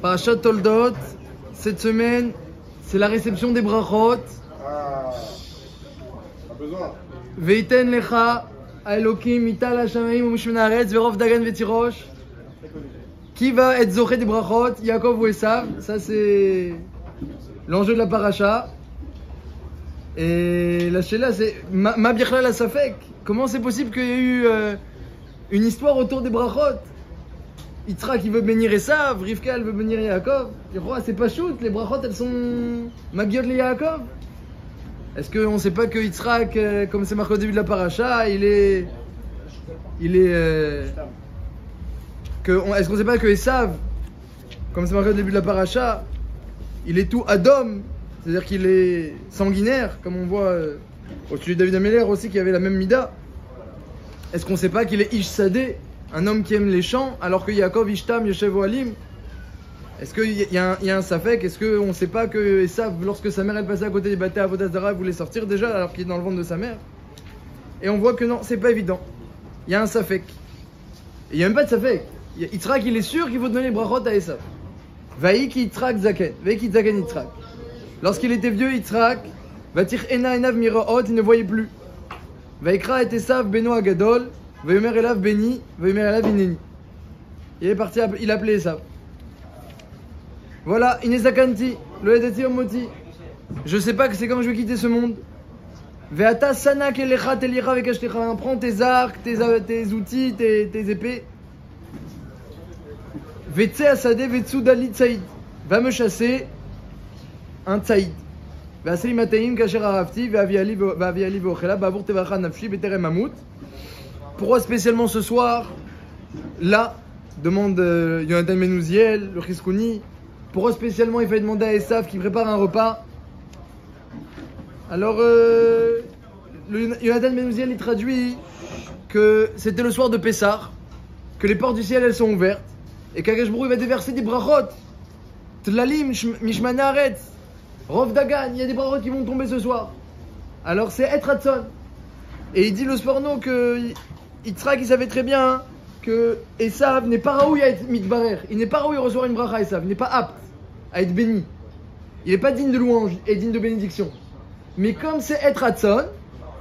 Parashat Toldot, cette semaine, c'est la réception des brachot. Ah, pas besoin. Veiten lecha, Elokim, mital hashamayim umishmena haaretz, verov dagan vetirosh. Qui va être zoché des brachot, Yaakov ou Esav? Ça c'est l'enjeu de la paracha. Et la shéla c'est ma bircha la safek. Comment c'est possible qu'il y ait eu une histoire autour des brachot? Yitzhak il veut bénir Esav, Rivka elle veut bénir Yaakov. C'est pas shoot, les brachot elles sont magiot les Yaakov. Est-ce qu'on ne sait pas que Yitzhak, comme c'est marqué au début de la paracha, est-ce qu'on ne sait pas que Esav, comme c'est marqué au début de la paracha, il est tout Adom, c'est-à-dire qu'il est sanguinaire, comme on voit au sujet de David Améler aussi qui avait la même mida. Est-ce qu'on ne sait pas qu'il est Ish Sadeh, un homme qui aime les champs, alors que Yaakov Ishtam Yoshev Ohalim? Est-ce qu'il y a un safek? Est-ce qu'on ne sait pas que Esav, lorsque sa mère elle passait à côté des bâtés à Avodah Zara, voulait sortir déjà alors qu'il est dans le ventre de sa mère? Et on voit que non, c'est pas évident. Il y a un safek. Et il n'y a même pas de safek. Yitzhak il est sûr qu'il faut donner les brachot à Esav. Vaïki Yitzhak Zaken. Vaïki Zaken Yitzhak. Lorsqu'il était vieux, Yitzhak, Vatir Ena Enav Miraot, il ne voyait plus. Vaikra et Esav Beno Agadol, Vayomer Elav Beni, Vayomer Elav Ineni. Il est parti, il appelait Esav. Voilà, Inesakanti, le Hedeti Omoti. Je sais pas que c'est quand je vais quitter ce monde. Veata Sanak Elecha Telicha Vekashtecha. Prends tes arcs, tes outils, tes épées. Vetse Asade Vetsu Dali Tsaïd. Va me chasser un Tsaïd. Vaseli Mataim Kasher Arafti, Vaviali Vochela, Bavour Tevacha Nafshi, Beterem Mamout. Pourquoi spécialement ce soir? Là, demande Yonatan Menouziel, le Chiskouni. Pourquoi spécialement il fallait demander à Esav qui prépare un repas? Alors, Yonatan Menouziel il traduit que c'était le soir de Pessah, que les portes du ciel elles sont ouvertes, et qu'Akadosh Baruch Hu va déverser des brachot, Tlalim, Mishmana Haaretz, Rov Dagan, il y a des brachot qui vont tomber ce soir. Alors c'est Et Ratzon. Et il dit le Sforno que Yitzhak il savait très bien que Esav n'est pas raoui à être mitbarer, il n'est pas raoui à recevoir une bracha Esav, il n'est pas apte à être béni. Il n'est pas digne de louange et digne de bénédiction. Mais comme c'est Et Ratzon,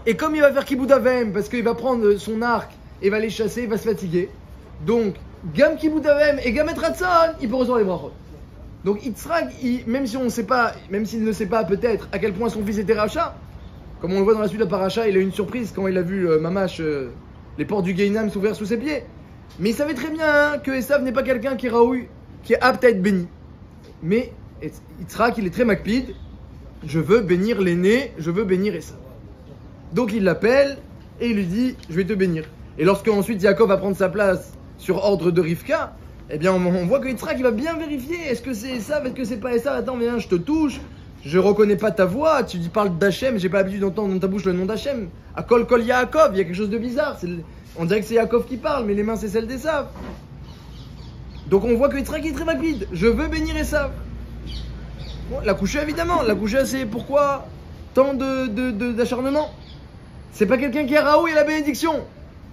et comme il va faire Kibud Avem, parce qu'il va prendre son arc et va les chasser, il va se fatiguer. Donc, Gam Kibud Avem et Gam Et Ratzon, il peut recevoir les brachot. Donc Yitzhak, même si on ne sait pas, même s'il ne sait pas peut-être à quel point son fils était rachat, comme on le voit dans la suite de la paracha, il a eu une surprise quand il a vu Mamash, les portes du Gainam s'ouvrir sous ses pieds. Mais il savait très bien que Esav n'est pas quelqu'un qui est raoui, qui est apte à être béni. Mais Yitzhak, il est très makpid. Je veux bénir l'aîné, je veux bénir Esav. Donc il l'appelle et il lui dit, je vais te bénir. Et lorsque ensuite Yaakov va prendre sa place sur ordre de Rivka, eh bien on voit que Yitzhak il va bien vérifier. Est-ce que c'est Esav, est-ce que c'est pas Esav? Attends, viens, je te touche. Je reconnais pas ta voix, tu parles d'Hachem, j'ai pas l'habitude d'entendre dans ta bouche le nom d'Hachem. À Kol Yaakov, il y a quelque chose de bizarre. On dirait que c'est Yaakov qui parle, mais les mains c'est celles d'Esav. Donc on voit que Yitzhak est très rapide. Je veux bénir Esav. Bon, la coucher évidemment, la coucher c'est pourquoi tant d'acharnement. C'est pas quelqu'un qui est raoui à la bénédiction.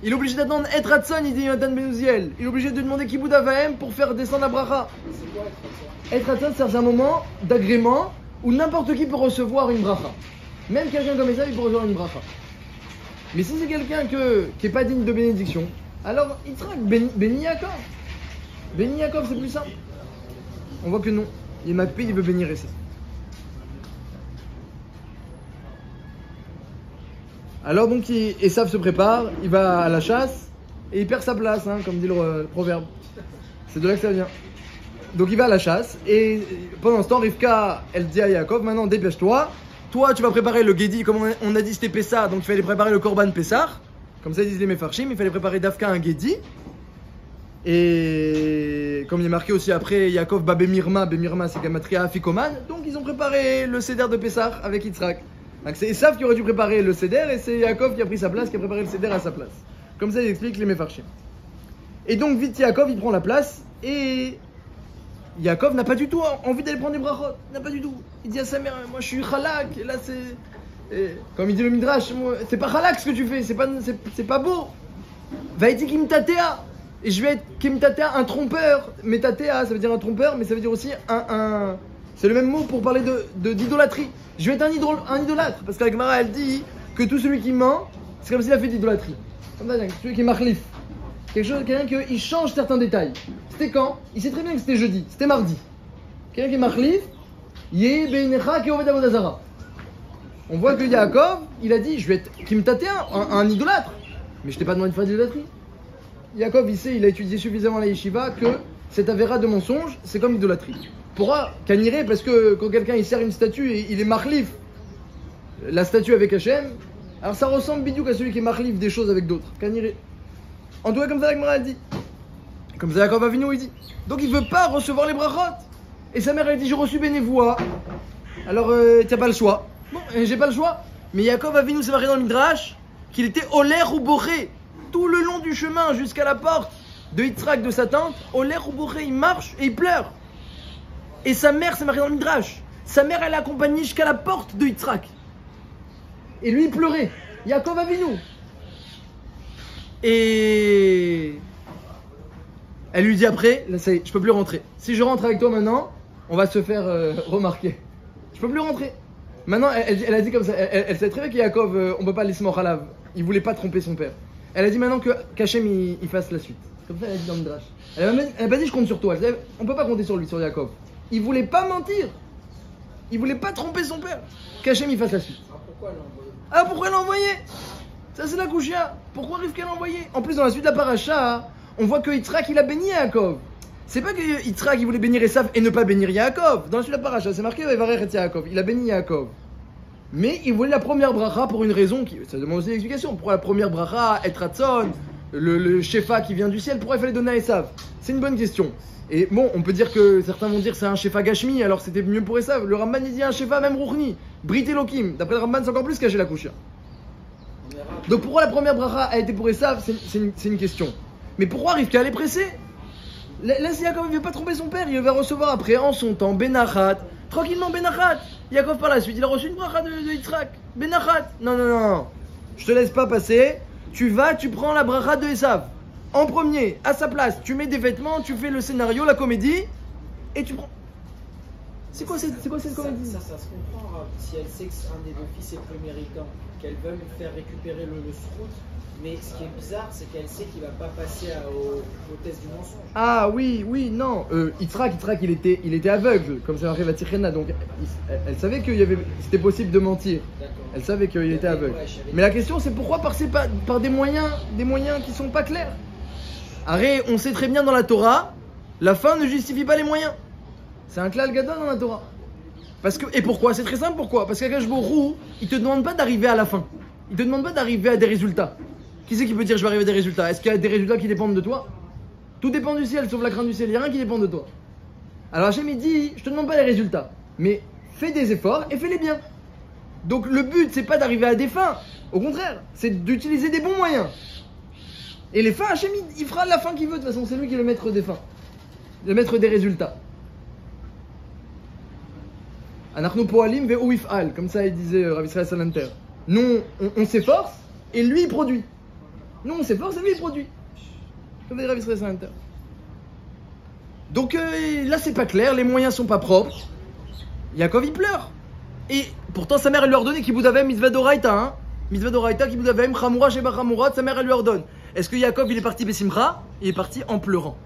Il est obligé d'attendre Et Ratzon, il dit Yonatan Benouziel. Il est obligé de demander Kibud Avaim pour faire descendre la bracha. Et Ratzon c'est un moment d'agrément où n'importe qui peut recevoir une bracha. Même quelqu'un comme Esav, il peut recevoir une bracha. Mais si c'est quelqu'un qui n'est pas digne de bénédiction, alors Yitzhak, béni Yaakov. Béni Yaakov, c'est plus simple. On voit que non. Il est makpid, il veut bénir Esav. Alors donc Esav se prépare, il va à la chasse et il perd sa place, hein, comme dit le proverbe. C'est de là que ça vient. Donc il va à la chasse et pendant ce temps Rivka elle dit à Yaakov, maintenant dépêche-toi, toi tu vas préparer le Gedi, comme on a dit c'était Pessah, donc il fallait préparer le Korban Pessah, comme ça disent les Mefarshim, il fallait préparer d'Afka un Gedi. Et comme il est marqué aussi après Yaakov ba Bemirma c'est Gamatria Afikoman, donc ils ont préparé le Seder de Pessah avec Yitzhak. Donc c'est Esav qui aurait dû préparer le Seder et c'est Yaakov qui a pris sa place, qui a préparé le Seder à sa place. Comme ça il explique les Mefarshim. Et donc vite Yaakov il prend la place et Yaakov n'a pas du tout envie d'aller prendre des brachot, n'a pas du tout. Il dit à sa mère, moi je suis chalak, et là c'est... Comme il dit le Midrash, c'est pas chalak ce que tu fais, c'est pas beau. Vaïti kim tatea, Et je vais être Kemtatea, un trompeur. Metatea, ça veut dire un trompeur, mais ça veut dire aussi un... C'est le même mot pour parler d'idolâtrie. Je vais être un idolâtre. Parce que la Gemara, elle dit que tout celui qui ment, c'est comme s'il a fait d'idolâtrie. Comme ça, celui qui est marlif. Quelqu'un qui change certains détails. C'était quand? Il sait très bien que c'était jeudi, c'était mardi. Quelqu'un qui est marlif, Yeh beinecha ki oved avodah zara. On voit que Yaakov, il a dit, je vais être Kimtatea, un idolâtre. Mais je t'ai pas demandé de faire d'idolâtrie. Yaakov, il a étudié suffisamment la yeshiva que cette avéra de mensonge, c'est comme idolâtrie. Pourquoi? Kaniré, parce que quand quelqu'un il sert une statue et il est marlif, la statue avec Hachem, alors ça ressemble bidiouk à celui qui est marlif des choses avec d'autres. Kaniré. En tout cas, comme ça, la Gemara dit. Comme ça, Yaakov Avinu, il dit. Donc, il veut pas recevoir les brachot. Et sa mère, elle dit, j'ai reçu bénévoie. Alors, t'as pas le choix. Bon, j'ai pas le choix. Mais Yaakov Avinu s'est marqué dans le Midrash qu'il était Oler ou Boré. Tout le long du chemin, jusqu'à la porte de Yitzhak, de sa tante, Oler ou Boré, il marche et il pleure. Et sa mère s'est marquée dans le Midrash. Sa mère, elle l'a accompagné jusqu'à la porte de Yitzhak. Et lui, il pleurait. Yaakov Avinu. Et elle lui dit après, là, ça y est, je peux plus rentrer. Si je rentre avec toi maintenant, on va se faire remarquer. Je peux plus rentrer. Maintenant, elle a dit comme ça, elle sait très bien qu'Yaakov, on peut pas laisser Mochalav. Il voulait pas tromper son père. Elle a dit maintenant qu'Hachem il fasse la suite. Comme ça, elle a dit dans le Midrash. Elle a pas dit je compte sur toi. On peut pas compter sur lui, sur Yaakov. Il voulait pas mentir. Il voulait pas tromper son père. Qu'Hachem il fasse la suite. Pourquoi elle l'a envoyé? Ça c'est la kouchia. Pourquoi Rivka l'a envoyé? En plus dans la suite de la paracha, on voit que Yitzhak il a béni Yaakov. C'est pas que Yitzhak il voulait bénir Esav et ne pas bénir Yaakov. Dans la suite de la paracha, c'est marqué Vavarech et Yaakov. Il a béni Yaakov. Mais il voulait la première bracha pour une raison qui... Ça demande aussi une explication. Pourquoi la première bracha, être Ratzon, le shefa qui vient du ciel, pourquoi il fallait donner à Esav? C'est une bonne question. Et bon, on peut dire que certains vont dire que c'est un shefa Gashmi, alors c'était mieux pour Esav. Le Ramban il dit un shefa même Rouchni, Brit Elohim. D'après le Ramban c'est encore plus caché la kouchia. Donc pourquoi la première bracha a été pour Esav, c'est une question. Mais pourquoi Rivka elle est pressée? Là c'est Yaakov, il ne veut pas tromper son père, il va recevoir après en son temps Benachat, tranquillement Benachat. Yaakov par la suite, il a reçu une bracha de Yitzhak. Benachat. Non. Je te laisse pas passer. Tu vas, tu prends la bracha de Esav. En premier, à sa place, tu mets des vêtements, tu fais le scénario, la comédie, et tu prends. C'est quoi cette comédie? Ça se comprend, Rav. Si elle sait que un des deux fils est plus méritant, qu'elle veut lui faire récupérer le srout, mais ce qui est bizarre, c'est qu'elle sait qu'il va pas passer au test du mensonge. Ah oui, non. Yitzhak, il était aveugle, comme ça arrive à Tirena, donc elle savait que c'était possible de mentir. Elle savait qu'il était aveugle. Mais la question, c'est pourquoi passer par des moyens qui sont pas clairs. Arrête, on sait très bien dans la Torah, la fin ne justifie pas les moyens. C'est un klal gadol dans la Torah. Et pourquoi? C'est très simple, pourquoi? Parce qu'Akadosh Baruch Hu, il te demande pas d'arriver à la fin. Il te demande pas d'arriver à des résultats. Qui c'est qui peut dire je vais arriver à des résultats? Est-ce qu'il y a des résultats qui dépendent de toi? Tout dépend du ciel, sauf la crainte du ciel. Il n'y a rien qui dépend de toi. Alors Hachem il dit, je te demande pas les résultats, mais fais des efforts et fais-les bien. Donc le but, c'est pas d'arriver à des fins. Au contraire, c'est d'utiliser des bons moyens. Et les fins, Hachem il fera la fin qu'il veut. De toute façon, c'est lui qui est le maître des fins. Le maître des résultats. Anachnu poalim ve'u if'al, comme ça il disait Rav Israël Salanter. Nous, on s'efforce et lui il produit. Nous on s'efforce et lui il produit. Comme dit Rav Israël Salanter. Donc là c'est pas clair, les moyens sont pas propres. Yaakov il pleure. Et pourtant sa mère elle lui ordonnait Kibud Avem mitzvah d'oraita, hein. Mitzvah d'oraita, Kibud Avem, Chamura sheba Chamurat, sa mère elle lui ordonne. Est-ce que Yaakov il est parti Besimcha? Il est parti en pleurant.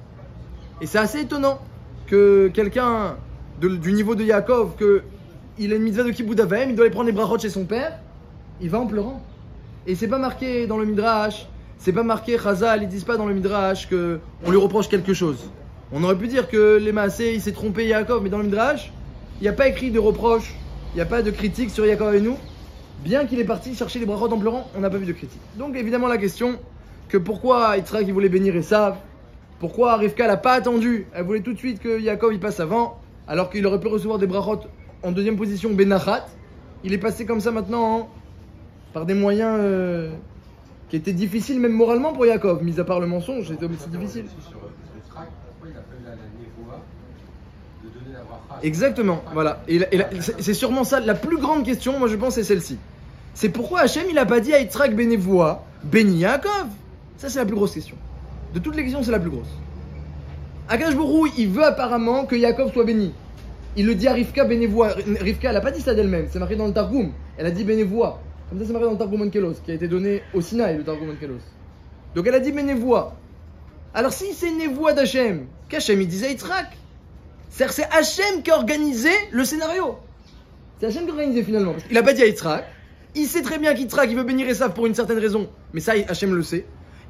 Et c'est assez étonnant que quelqu'un du niveau de Yaakov, qu'il a une mitzvah de Kibud Avem, il doit aller prendre les brachot chez son père, il va en pleurant. Et c'est pas marqué dans le Midrash, c'est pas marqué Chazal, ils disent pas dans le Midrash qu'on lui reproche quelque chose. On aurait pu dire que les Maasé, il s'est trompé Yaakov, mais dans le Midrash, il n'y a pas écrit de reproche, il n'y a pas de critique sur Yaakov et nous. Bien qu'il est parti chercher les brachot en pleurant, on n'a pas vu de critique. Donc évidemment la question, que pourquoi Yitzhak il voulait bénir Esav, pourquoi Rivka l'a pas attendu, elle voulait tout de suite que Yaakov il passe avant, alors qu'il aurait pu recevoir des brachot en deuxième position Benachat. Il est passé comme ça maintenant par des moyens qui étaient difficiles même moralement pour Yaakov, mis à part le mensonge, c'était aussi difficile. Exactement, voilà. Et c'est sûrement ça, la plus grande question, moi je pense, c'est celle-ci. C'est pourquoi Hachem il a pas dit à Yitzhak Benevoa, béni Yaakov. Ça c'est la plus grosse question. De toutes les questions, c'est la plus grosse. Akadosh Baruch Hu, il veut apparemment que Yaakov soit béni. Il le dit à Rivka, bénévoie. Rivka, elle n'a pas dit ça d'elle-même, c'est marqué dans le Targum. Elle a dit bénévoie. Comme ça, c'est marqué dans le Targum Onkelos, qui a été donné au Sinaï, le Targum Onkelos. Donc elle a dit bénévoie. Alors si c'est une névoie d'Hachem, qu'Hachem il disait Yitzhak. C'est-à-dire c'est Hachem qui a organisé le scénario. C'est Hachem qui a organisé finalement. Il n'a pas dit à Yitzhak. Il sait très bien qu'Yitzhak il veut bénir Esav pour une certaine raison. Mais ça, Hachem le sait.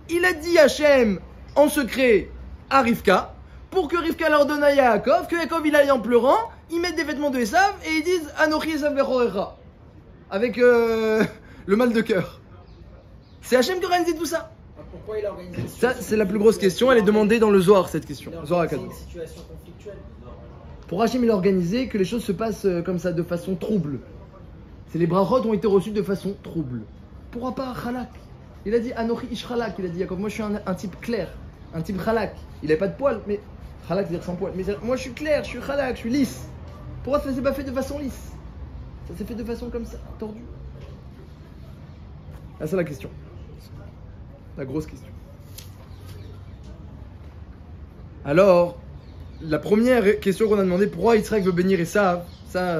Il a dit Hachem en secret à Rivka pour que Rivka leur donne à Yaakov, que Yaakov il aille en pleurant, ils mettent des vêtements de Esav et ils disent Anochi Esav vechorecha. Avec le mal de cœur. C'est Hachem qui a organisé tout ça. Pourquoi il a organisé une Ça, c'est la plus grosse question. Elle est demandée dans le Zohar, cette question. Zohar C'est Akadosh. une situation conflictuelle. Pour Hachem, il a organisé que les choses se passent comme ça, de façon trouble. C'est les brachot ont été reçus de façon trouble. Pourquoi pas Chalak? Il a dit Anochi Ish Chalak. Il a dit Yaakov, moi je suis un type clair, un type Chalak. Il n'avait pas de poils, mais Chalak c'est-à-dire sans poils. Mais moi je suis clair, je suis Chalak, je suis lisse. Pourquoi ça ne s'est pas fait de façon lisse? Ça s'est fait de façon comme ça, tordue. Là, c'est la question. La grosse question. Alors, la première question qu'on a demandé, pourquoi Yitzhak veut bénir Esav, ça,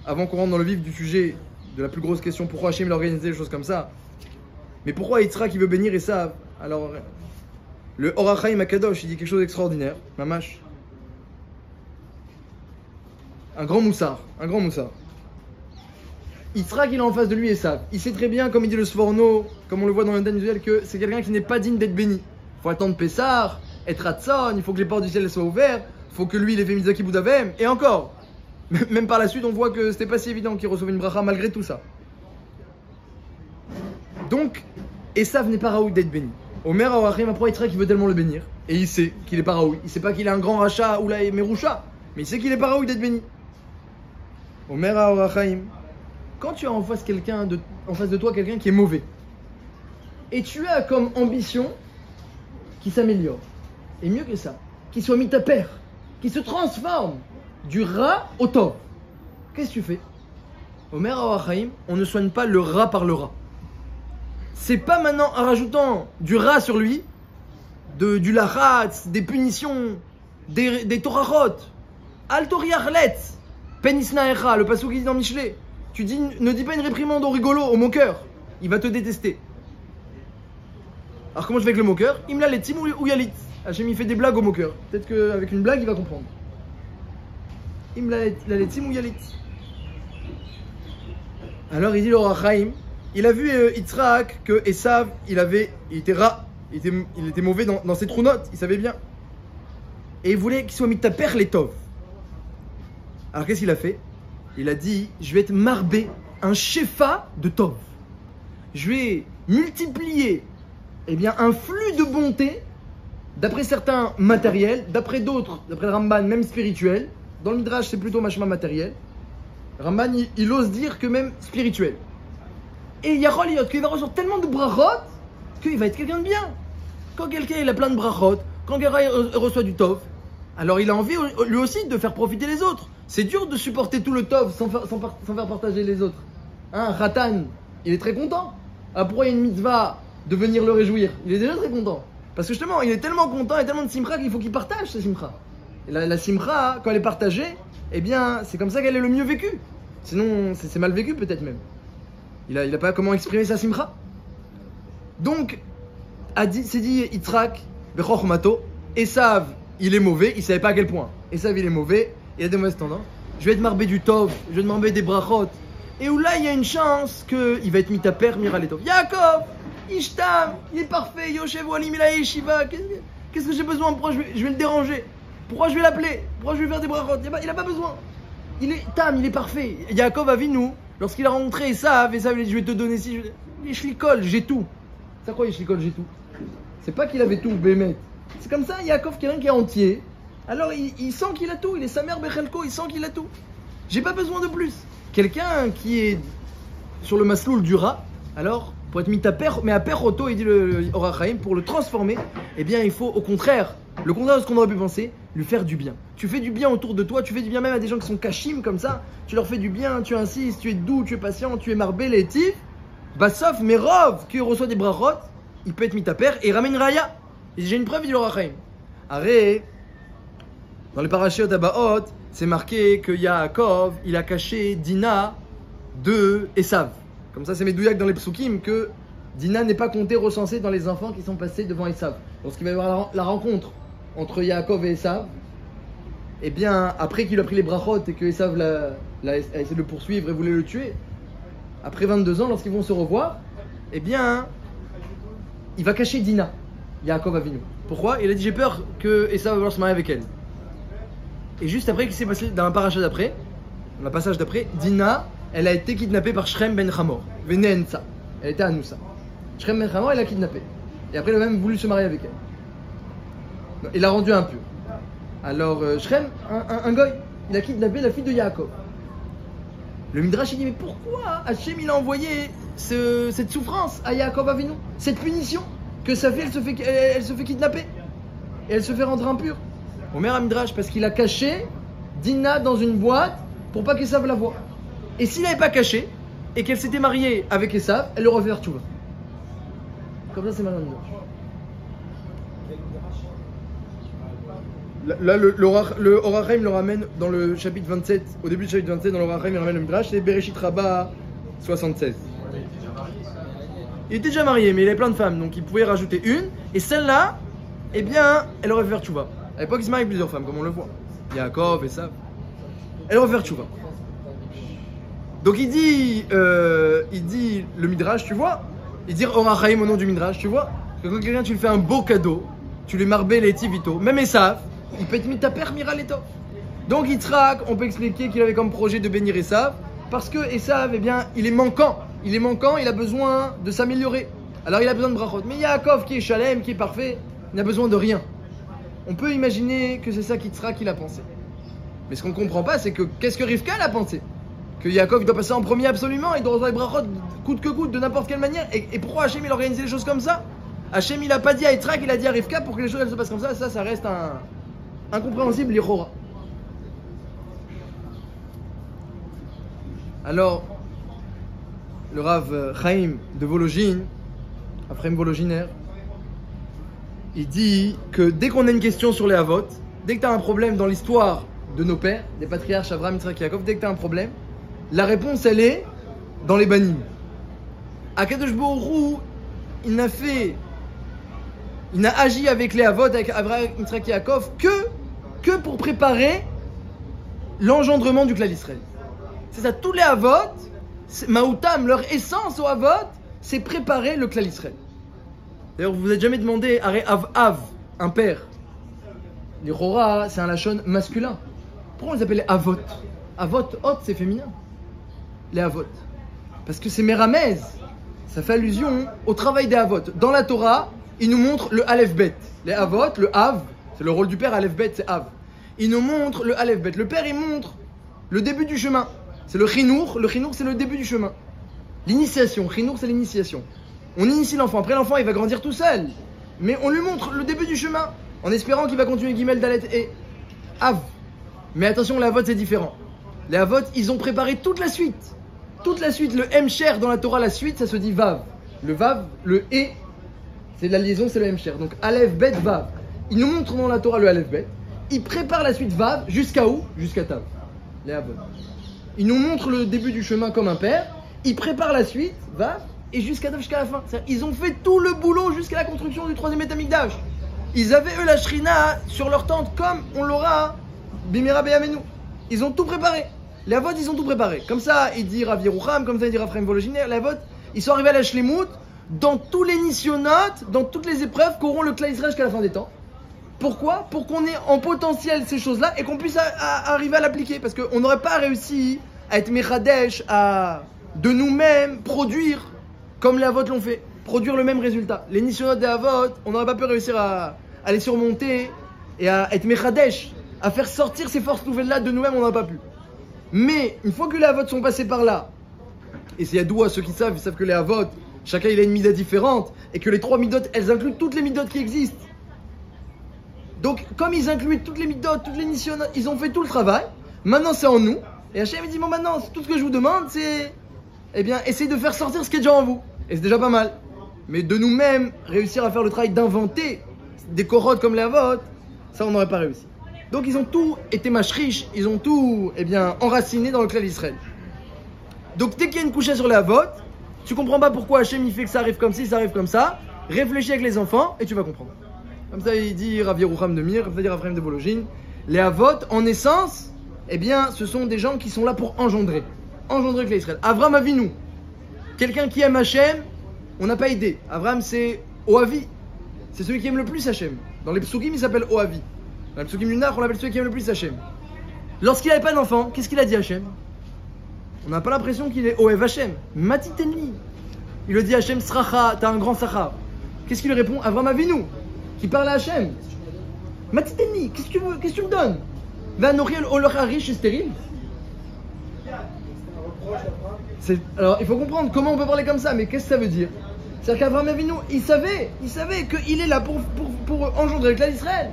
avant qu'on rentre dans le vif du sujet, de la plus grosse question, pourquoi Hachem il a organisé des choses comme ça. Mais pourquoi Yitzhak il veut bénir Esav? Alors, le Or HaChaim Akadosh, il dit quelque chose d'extraordinaire, mamash. Un grand moussard, un grand moussard. Yitzhak il est en face de lui Esav. Il sait très bien, comme il dit le Sforno, comme on le voit dans le Dan visuel, que c'est quelqu'un qui n'est pas digne d'être béni. Il faut attendre Pessah, être Hatson, il faut que les portes du ciel soient ouvertes, il faut que lui il ait fait Mizaki Boudavem, et encore. Même par la suite, on voit que c'était pas si évident qu'il recevait une bracha malgré tout ça. Donc, Esav n'est pas raoui d'être béni. Omer Awachim après Yitzhak il veut tellement le bénir, et il sait qu'il est pas raoui. Il sait pas qu'il est un grand rachat ou là Meroucha, mais il sait qu'il est pas raoui d'être béni. Omer Awachim. Quand tu as en face de toi quelqu'un qui est mauvais, et tu as comme ambition qu'il s'améliore, et mieux que ça, qu'il soit mis à pair, qu'il se transforme du rat au tov, qu'est-ce que tu fais? Omer Awachaim, on ne soigne pas le rat par le rat. C'est pas maintenant en rajoutant du rat sur lui, du larat, des punitions, des torahot, al toriachlet, penisnaecha, le passou qui dit dans Michelet. Tu dis, ne dis pas une réprimande au rigolo, au moqueur. Il va te détester. Alors comment je fais avec le moqueur? Il me l'a letim ou yalit. Hachem il fait des blagues au moqueur. Peut-être qu'avec une blague il va comprendre. Il me l'a letim ou yalit. Alors il dit le Or HaChaim, il a vu Yitzhak que Esav il était rat, il était mauvais dans ses trou-notes, il savait bien. Et il voulait qu'il soit mis à pair les tov. Alors qu'est-ce qu'il a fait? Il a dit, je vais être marbé, un shefa de tov. Je vais multiplier un flux de bonté, d'après certains matériels, d'après d'autres, d'après le Ramban, même spirituel. Dans le Midrash, c'est plutôt machma matériel. Ramban, il ose dire que même spirituel. Et Yacholiot, qu'il va recevoir tellement de brachot, qu'il va être quelqu'un de bien. Quand quelqu'un il a plein de brachot, quand quelqu'un reçoit du tov, alors il a envie lui aussi de faire profiter les autres. C'est dur de supporter tout le tov sans faire partager les autres. Hein, Khatan, il est très content. Ah, pourquoi il y a une mitzvah de venir le réjouir? Il est déjà très content. Parce que justement, il est tellement content et tellement de simcha qu'il faut qu'il partage sa simcha. Et la simcha, quand elle est partagée, eh bien, c'est comme ça qu'elle est le mieux vécue. Sinon, c'est mal vécu peut-être même. Il a pas comment exprimer sa simcha. Donc, c'est dit Yitzhak, Bechochmato, Esav, il est mauvais, il savait pas à quel point. Esav, il est mauvais, il a des mauvaises tendances. Je vais être marbé du tov, je vais être marbé des brachot. Et où là, il y a une chance qu'il va être mis à pair, Miral et tov. Yaakov, Ishtam, il est parfait, Yoshev, Walim, il a Yeshiva. Qu'est-ce que j'ai besoin? Pourquoi je vais le déranger? Pourquoi je vais l'appeler? Pourquoi je vais faire des brachot? Il a pas besoin. Il est parfait. Yaakov Avinu, lorsqu'il a rencontré Esav, il a dit, je vais te donner si. Les shlikol, j'ai tout. C'est quoi les shlikol, j'ai tout? C'est pas qu'il avait tout, Bémet. C'est comme ça, Yaakov, quelqu'un qui est entier. Alors il sent qu'il a tout, il est sa mère Bechelko, il sent qu'il a tout. J'ai pas besoin de plus. Quelqu'un qui est sur le masloul du rat, alors pour être mis à pair, mais à pair auto, il dit le Or HaChaim, pour le transformer, eh bien il faut au contraire, le contraire de ce qu'on aurait pu penser, lui faire du bien. Tu fais du bien autour de toi, tu fais du bien même à des gens qui sont kashim comme ça, tu leur fais du bien, tu insistes, tu es doux, tu es patient, tu es marbé, létif, Bassof, Merov, qui reçoit des brachot, il peut être mis à pair et ramène Raya. Il dit j'ai une preuve, il dit le Orachaim. Arrête, dans les parashiot Abaot, c'est marqué que Yaakov, il a caché Dina de Esav. Comme ça, c'est Medouyak dans les psukim que Dina n'est pas comptée, recensée dans les enfants qui sont passés devant Esav. Lorsqu'il va y avoir la rencontre entre Yaakov et Esav, eh bien, après qu'il a pris les brachot et que Esav a essayé de le poursuivre et voulait le tuer, après 22 ans, lorsqu'ils vont se revoir, eh bien, il va cacher Dina, Yaakov Avinu. Pourquoi? Il a dit j'ai peur que Esav va vouloir se marier avec elle. Et juste après, qu'est-ce qui s'est passé dans un paracha d'après, dans le passage d'après, Dina, elle a été kidnappée par Shrem ben Hamor, Venensa. Elle était à Noussa. Shrem ben Hamor, elle l'a kidnappée. Et après, il a même voulu se marier avec elle. Il l'a rendue impure. Alors, Shrem, un goy, il a kidnappé la fille de Yaakov. Le Midrash, il dit mais pourquoi Hachem, il a envoyé cette souffrance à Yaakov Avinu, cette punition que sa fille, elle se fait kidnapper et elle se fait rendre impure. Omer Midrash, parce qu'il a caché Dina dans une boîte pour pas qu'Esav la voie. Et s'il n'avait pas caché et qu'elle s'était mariée avec Esav, elle aurait fait faire tchouva. Comme ça, c'est mal Midrash. Là, le Orachaim le ramène dans le chapitre 27, au début du chapitre 27, dans l'Orachaim, il ramène le Midrash, c'est Bereshit Rabbah 76. Il était déjà marié, mais il avait plein de femmes, donc il pouvait rajouter une, et celle-là, eh bien, elle aurait fait faire tchouva. À l'époque, il se marie avec plusieurs femmes, comme on le voit. Yaakov et ça. Elle aurait fait faire tchouva. Donc il dit le Midrash, tu vois, il dit Orachaim au nom du Midrash, tu vois, que quand quelqu'un, tu lui fais un beau cadeau, tu lui marbais les tivito, même Esav, il peut être mis ta père mira l'étoffe. Donc il traque, on peut expliquer qu'il avait comme projet de bénir Esav, parce que Esav, eh bien, il est manquant, il a besoin de s'améliorer. Alors il a besoin de brachot. Mais Yaakov qui est shalem, qui est parfait, il n'a besoin de rien. On peut imaginer que c'est ça qu'Yitzhak il a pensé. Mais ce qu'on ne comprend pas, c'est que qu'est-ce que Rivka a pensé? Que Yaakov doit passer en premier absolument, il doit recevoir les brachot coûte que coûte, de n'importe quelle manière. Et pourquoi Hachem il a organisé les choses comme ça? Hachem il a pas dit à Yitzhak, il a dit à Rivka pour que les choses elles se passent comme ça. Ça reste incompréhensible, l'Ichora. Alors, le Rav Chaim de Vologine, Ephraim Vologiner, il dit que dès qu'on a une question sur les Havot, dès que tu as un problème dans l'histoire de nos pères, des patriarches Abraham, Yitzhak, Yaakov, dès que tu as un problème, la réponse elle est dans les banim. Akadosh Baruch Hu, il n'a agi avec les Havot, avec Abraham, Yitzhak, Yaakov, que pour préparer l'engendrement du clan d'Israël. C'est ça, tous les Havot, Maoutam, leur essence aux Havot, c'est préparer le clan d'Israël. D'ailleurs, vous vous êtes jamais demandé, Av, un père. Les Rora, c'est un lachon masculin. Pourquoi on les appelle les Avot? Avot, hot, c'est féminin. Les Avot. Parce que c'est Méramez. Ça fait allusion au travail des Avot. Dans la Torah, il nous montre le Aleph Bet. Les Avot, le Av, c'est le rôle du père, Aleph Bet, c'est Av. Il nous montre le Aleph Bet. Le père, il montre le début du chemin. C'est le Chinour. Le Chinour, c'est le début du chemin. L'initiation. Chinour, c'est l'initiation. On initie l'enfant. Après, l'enfant, il va grandir tout seul. Mais on lui montre le début du chemin. En espérant qu'il va continuer Gimel, Dalet et Av. Mais attention, les Avot, c'est différent. Les Avot, ils ont préparé toute la suite. Toute la suite. Le Hemsher dans la Torah, la suite, ça se dit Vav. Le Vav, le E, c'est la liaison, c'est le Hemsher. Donc, Aleph, Bet, Vav. Ils nous montrent dans la Torah le Aleph, Bet. Ils préparent la suite Vav jusqu'à où? Jusqu'à Tav. Les Avot. Ils nous montrent le début du chemin comme un père. Ils préparent la suite, Vav, et jusqu'à Tav, jusqu'à la fin. Ils ont fait tout le boulot jusqu'à la construction du 3e Beth Amikdash. Ils avaient eux la Shrina sur leur tente comme on l'aura Bimera Beyamenu. Ils ont tout préparé. Les Avot, ils ont tout préparé. Comme ça, il dit Rav Yerucham, comme ça, il dit Rav Chaim Vologiner. Les Avot, ils sont arrivés à la Shlemut dans tous les nisyonotes, dans toutes les épreuves qu'auront le Klal Yisraël jusqu'à la fin des temps. Pourquoi? Pour qu'on ait en potentiel ces choses-là et qu'on puisse arriver à l'appliquer. Parce qu'on n'aurait pas réussi à être Mechadesh, à de nous-mêmes produire comme les Avot l'ont fait. Produire le même résultat. Les nisyonotes des Avot, on n'aurait pas pu réussir à les surmonter et à être Mechadesh, à faire sortir ces forces nouvelles-là de nous-mêmes, on n'aurait pas pu. Mais une fois que les Avot sont passés par là, et c'est Yadou à ceux qui savent, ils savent que les Avot, chacun il a une mida différente, et que les 3 midot, elles incluent toutes les midot qui existent. Donc, comme ils incluent toutes les midot, toutes les nisyonotes, ils ont fait tout le travail, maintenant c'est en nous, et Hachem dit, bon maintenant, tout ce que je vous demande, c'est, eh bien, essayez de faire sortir ce qui est déjà en vous. Et c'est déjà pas mal. Mais de nous-mêmes, réussir à faire le travail d'inventer des corottes comme les Avot, ça on n'aurait pas réussi. Donc ils ont tout été machriches, ils ont tout enraciné dans le clan d'Israël. Donc dès qu'il y a une couchée sur les Avot, tu comprends pas pourquoi Hachem il fait que ça arrive comme ci, ça arrive comme ça, réfléchis avec les enfants et tu vas comprendre. Comme ça il dit Rav Yerucham de Mir, comme ça il dit Rav Chaim de Vologine, les Avot en essence, ce sont des gens qui sont là pour engendrer le clan d'Israël. Avram Avinu, quelqu'un qui aime Hachem, on n'a pas aidé. Avram c'est Oavi, c'est celui qui aime le plus Hachem. Dans les psukim il s'appelle Oavi. Dans les psukim lunar on l'appelle celui qui aime le plus Hachem. Lorsqu'il n'avait pas d'enfant, qu'est-ce qu'il a dit Hachem? On n'a pas l'impression qu'il est Oev Hachem. Matitenli. Il lui dit Hachem Sracha, t'as un grand Sachar. Qu'est-ce qu'il lui répond? Avram Avinu, qui parle à Hachem. Matitenli, qu'est-ce que tu veux? Qu'est-ce que tu me donnes? Va nourrir l'olachari, je suis stérile. Alors il faut comprendre comment on peut parler comme ça, mais qu'est-ce que ça veut dire? C'est-à-dire qu'Avram Avinu, il savait qu'il est là pour engendrer le clan d'Israël.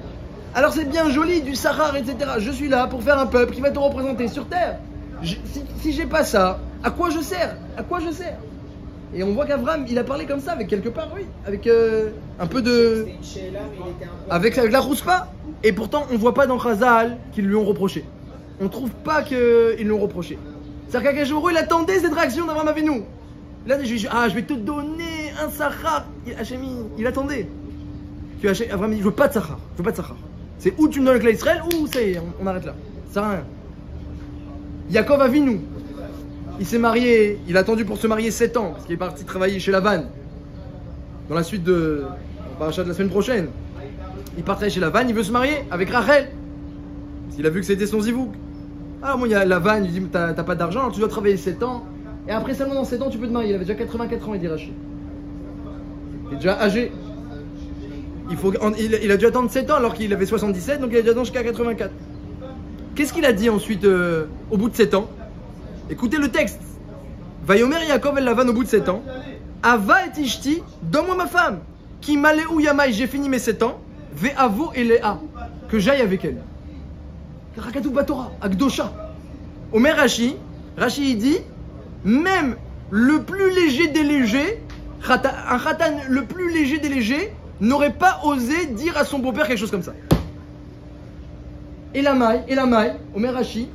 Alors c'est bien joli du Sahar, etc. Je suis là pour faire un peuple qui va te représenter sur terre. Si j'ai pas ça, à quoi je sers? À quoi je sers? Et on voit qu'Avram, il a parlé comme ça, avec quelque part, oui, avec un peu de... Avec la rouspa. Et pourtant, on voit pas dans Chazal qu'ils lui ont reproché. On trouve pas qu'ils lui ont reproché. C'est-à-dire qu'Akadosh Baruch Hu, il attendait cette réaction d'Avram Avinu. Là, je vais te donner un Sachar. Hachem, il attendait. Avram dit, je veux pas de Sachar. C'est où tu me donnes le clan d'Israël, ou c'est, on arrête là. Ça sert à rien. Yaakov Avinu, il s'est marié, il a attendu pour se marier 7 ans, parce qu'il est parti travailler chez Lavan. Dans la suite de parachat de la semaine prochaine. Il part travailler chez Lavan, il veut se marier avec Rachel. Parce qu'il a vu que c'était son zivouk. Alors moi, il y a Lavan, il dit, t'as pas d'argent, alors tu dois travailler 7 ans. Et après seulement dans 7 ans, tu peux te marier. Il avait déjà 84 ans, il dit Rachel. Il est déjà âgé. Il a dû attendre 7 ans alors qu'il avait 77, donc il a dû attendre jusqu'à 84. Qu'est-ce qu'il a dit ensuite au bout de 7 ans? Écoutez le texte. Vayomer Yaakov el Lavan au bout de 7 ans. Ava et Ishti, donne-moi ma femme. Ki maleu yamai, j'ai fini mes 7 ans. Ve'avo et Léa, que j'aille avec elle. Rakatou Batora, Akdosha. Omer Rashi il dit, même le plus léger des légers, un khatan le plus léger des légers, n'aurait pas osé dire à son beau-père quelque chose comme ça. Et la maille, Omer Rashi,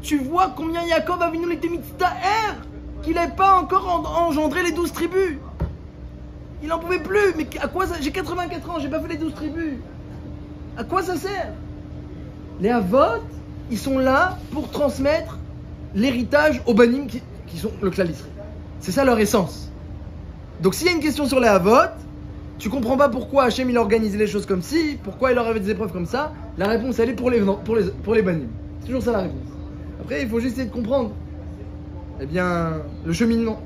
tu vois combien Yaakov Avinu était mitztaher, qu'il n'avait pas encore engendré les 12 tribus. Il n'en pouvait plus, mais à quoi ça? J'ai 84 ans, j'ai pas fait les 12 tribus. À quoi ça sert? Les Avot, ils sont là pour transmettre l'héritage aux Banim qui sont le clan d'Israël. C'est ça leur essence. Donc s'il y a une question sur les Avot, tu comprends pas pourquoi Hachem il a organisé les choses comme ci, pourquoi il leur avait des épreuves comme ça, la réponse elle est pour les Banim. C'est toujours ça la réponse. Après il faut juste essayer de comprendre le cheminement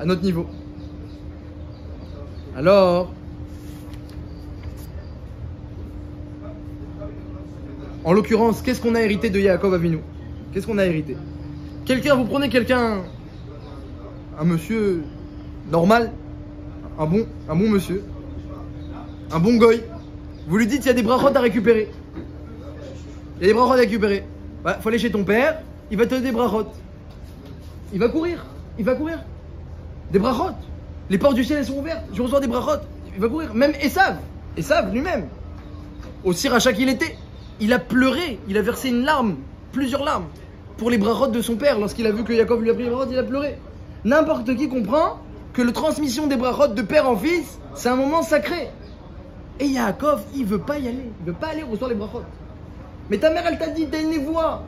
à notre niveau. Alors, en l'occurrence, qu'est-ce qu'on a hérité de Yaakov Avinu? Qu'est-ce qu'on a hérité? Vous prenez un monsieur normal, un bon monsieur, un bon goy, vous lui dites il y a des brachot à récupérer. Il y a des brachot à récupérer. Bah, faut aller chez ton père, il va te donner des brachot. Il va courir. Des brachot. Les portes du ciel elles sont ouvertes, je reçois des brachot. Il va courir. Même Esav lui-même, aussi rachat qu'il était, il a pleuré, il a versé plusieurs larmes, pour les brachot de son père. Lorsqu'il a vu que Yaakov lui a pris les brachot, il a pleuré. N'importe qui comprend que la transmission des brachot de père en fils, c'est un moment sacré. Et Yaakov, il veut pas y aller. Il veut pas aller recevoir les brachot. Mais ta mère, elle t'a dit, t'as une voix.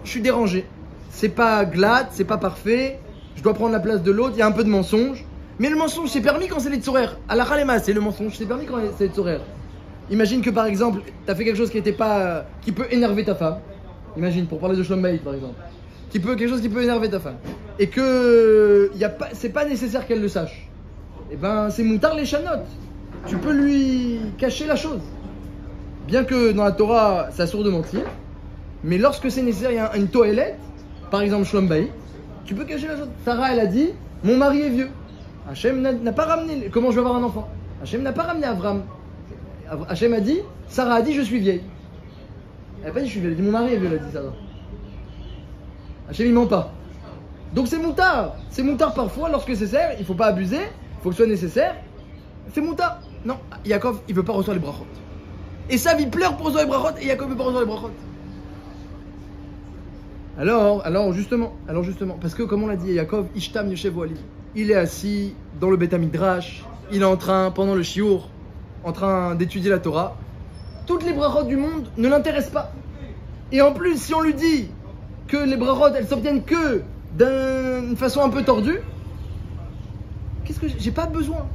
Je suis dérangé. C'est pas glad, c'est pas parfait. Je dois prendre la place de l'autre, il y a un peu de mensonge. Mais le mensonge, c'est permis quand c'est les tzorer. À la khalema, c'est le mensonge, c'est permis quand c'est les tzorer. Imagine que par exemple, t'as fait quelque chose qui peut énerver ta femme. Imagine, pour parler de Shlom Bayit par exemple. Quelque chose qui peut énerver ta femme. Et que c'est pas nécessaire qu'elle le sache. Et ben, c'est moutar les chanotes. Tu peux lui cacher la chose. Bien que dans la Torah, c'est assourd de mentir. Mais lorsque c'est nécessaire, il y a une toilette, par exemple Shlom Bayit, tu peux cacher la chose. Sarah, elle a dit, mon mari est vieux. Hachem n'a pas ramené. Comment je vais avoir un enfant? Hachem n'a pas ramené Avram. Hachem a dit, Sarah a dit, je suis vieille. Elle n'a pas dit, je suis vieille. Elle a dit, mon mari est vieux, elle a dit Sarah. Hachem, il ment pas. Donc c'est moutard. C'est moutard parfois lorsque c'est nécessaire. Il ne faut pas abuser. Il faut que ce soit nécessaire. C'est moutard. Non, Yaakov, il veut pas recevoir les brachot. Esav, il pleure pour recevoir les brachot et Yaakov veut pas recevoir les brachot. Alors justement, parce que comme on l'a dit, Yaakov, Ishtam Yoshev Ali, il est assis dans le Beth Midrash, il est en train, pendant le shiur, en train d'étudier la Torah. Toutes les brachot du monde ne l'intéressent pas. Et en plus, si on lui dit que les brachot, elles s'obtiennent que d'une façon un peu tordue, qu'est-ce que j'ai pas besoin.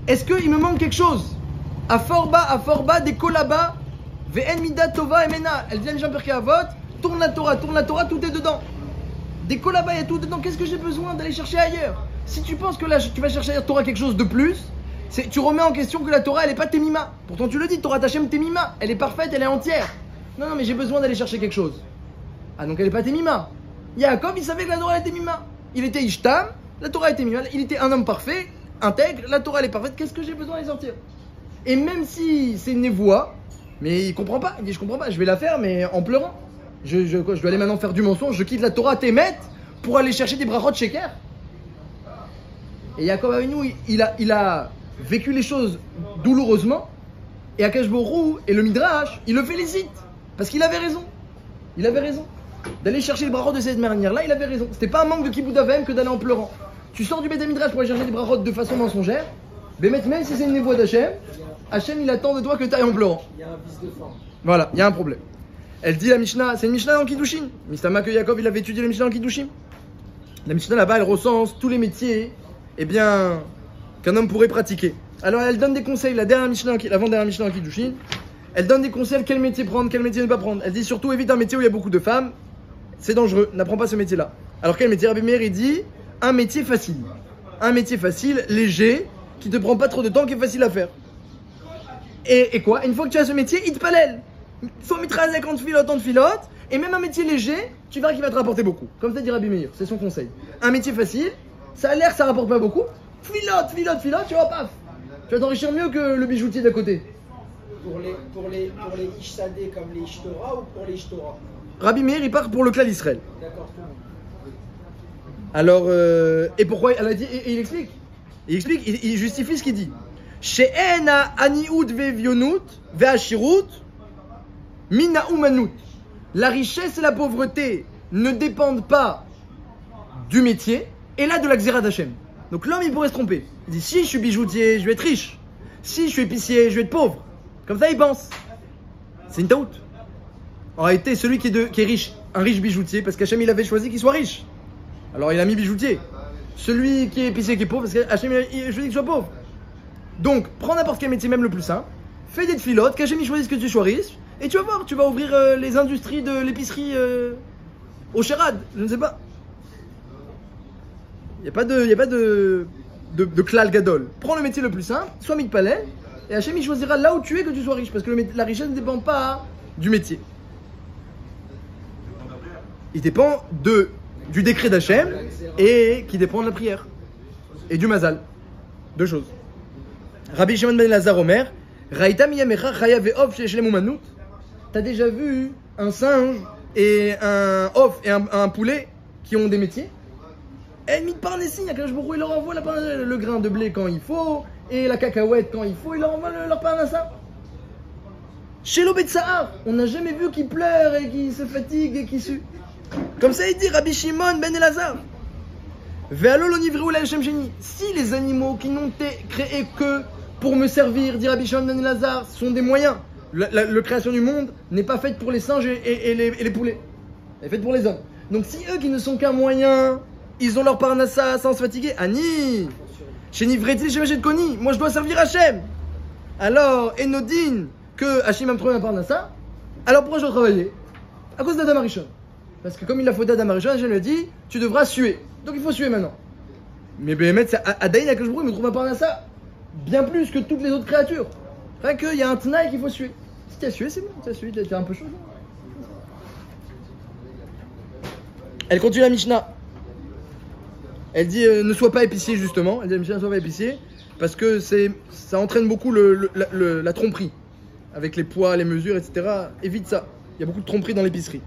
Est-ce qu'il me manque quelque chose? À fort bas, des kolaba, ve'en midat tova emena. Elle dit à Jean Perké Avot, tourne la Torah, tout est dedans. Des kolaba, il y a tout dedans. Qu'est-ce que j'ai besoin d'aller chercher ailleurs? Si tu penses que là, tu vas chercher ailleurs Torah quelque chose de plus, tu remets en question que la Torah, elle n'est pas Temima. Pourtant, tu le dis, Torah Tachem Temima. Elle est parfaite, elle est entière. Non, mais j'ai besoin d'aller chercher quelque chose. Ah, donc elle n'est pas Temima. Yaakov, il savait que la Torah était Temima. Il était Ishtam, la Torah était Temima. Il était un homme parfait, intègre, la Torah elle est parfaite. Qu'est-ce que j'ai besoin d'aller sortir? Et même si c'est une névoie, mais il comprend pas. Il dit, je comprends pas, je vais la faire, mais en pleurant. Je dois aller maintenant faire du mensonge. Je quitte la Torah Témet pour aller chercher des brachot sheker. Et Yaakov Avinu, il a vécu les choses douloureusement. Et Akash Borou et le Midrash, il le félicite. Parce qu'il avait raison. D'aller chercher les brachot de cette manière-là, il avait raison. C'était pas un manque de kibbutz avem que d'aller en pleurant. Tu sors du Beth Midrash pour aller chercher des brachot de façon mensongère. Mais même si c'est une névoie d'Hachem, Hachem il attend de toi que tu ailles en pleurant. Il y a un vice de forme. Voilà, il y a un problème. Elle dit la Mishnah, c'est une Mishnah dans Kiddushin. Mistama que Yaakov il avait étudié la Mishnah dans Kiddushin. La Mishnah là-bas elle recense tous les métiers qu'un homme pourrait pratiquer. Alors elle donne des conseils, l'avant-dernière Mishnah dans Kiddushin. Elle donne des conseils quel métier prendre, quel métier ne pas prendre. Elle dit surtout évite un métier où il y a beaucoup de femmes, c'est dangereux, n'apprends pas ce métier-là. Alors quel métier? Rabbi Meir il dit un métier facile. Un métier facile, léger, qui te prend pas trop de temps, qui est facile à faire. Et quoi? Une fois que tu as ce métier, il te palèle. Il faut mettre à 50 filotes, tant de filotes, et même un métier léger, tu verras qu'il va te rapporter beaucoup. Comme ça dit Rabbi Meir, c'est son conseil. Un métier facile, ça a l'air que ça rapporte pas beaucoup. Filote, tu vois, paf. Tu vas t'enrichir mieux que le bijoutier d'à côté. Pour les Ishsadé comme les Ishtora ou pour les Ishtora? Rabbi Meir, il part pour le clan d'Israël. D'accord, tout le monde. Alors, et pourquoi elle a dit, et il explique. Il justifie ce qu'il dit. She'ena aniut ve'vionut ve'ashirut mina umanut. La richesse et la pauvreté ne dépendent pas du métier et là de la xéra d'Hachem. Donc l'homme il pourrait se tromper. Il dit si je suis bijoutier, je vais être riche. Si je suis épicier, je vais être pauvre. Comme ça il pense. C'est une taout. En réalité, celui qui est riche, un riche bijoutier, parce qu'Hachem il avait choisi qu'il soit riche. Alors il a mis bijoutier. Celui qui est épicier, qui est pauvre, parce qu'Hachem il a choisi qu'il soit pauvre. Donc prends n'importe quel métier, même le plus simple. Fais des filotes, qu'Hachem il choisisse que tu sois riche. Et tu vas voir, tu vas ouvrir les industries de l'épicerie au Sherad, je ne sais pas. Il n'y a pas de klal gadol. Prends le métier le plus simple, sois mitpalel, et Hachem il choisira là où tu es que tu sois riche, parce que la richesse ne dépend pas du métier. Il dépend du décret d'Hachem et qui dépend de la prière et du mazal. Deux choses. Rabbi Shimon ben Elazar Omer, Raïta miyamecha chaya ve'ov shel mumanut. T'as déjà vu un singe et un off et un poulet qui ont des métiers? Et mit par Nessin, il leur envoie le grain de blé quand il faut et la cacahuète quand il faut, il leur envoie leur parnassa. Chez l'Obetsahar, on n'a jamais vu qui pleure et qui se fatigue et qui sue. Comme ça il dit Rabbi Shimon ben Elazar. Si les animaux qui n'ont été créés que pour me servir, dit Rabbi Shimon ben Elazar, sont des moyens. La création du monde n'est pas faite pour les singes et les poulets. Elle est faite pour les hommes. Donc si eux qui ne sont qu'un moyen, ils ont leur parnassa sans se fatiguer. Ani chez Nivretil, chez Machet Koni, moi je dois servir Hachem. Alors, Enodine, que Hachem va me trouver un parnassa, alors pourquoi je dois travailler? À cause d'Adam Arishon. Parce que comme il a faute d'Adam Arishon, Hachem lui a dit, tu devras suer. Donc il faut suer maintenant. Mais Béhémet, Adaïn Akashbrou, il me trouve un parnassa bien plus que toutes les autres créatures. Rien qu'il y a un tenaille qu'il faut suer. Si tu as sué, c'est bon, tu as sué, tu as un peu chaud. Elle continue la Mishnah. Elle dit ne sois pas épicier justement. Elle dit la Mishnah ne sois pas épicier parce que ça entraîne beaucoup la tromperie. Avec les poids, les mesures, etc. Évite ça. Il y a beaucoup de tromperie dans l'épicerie.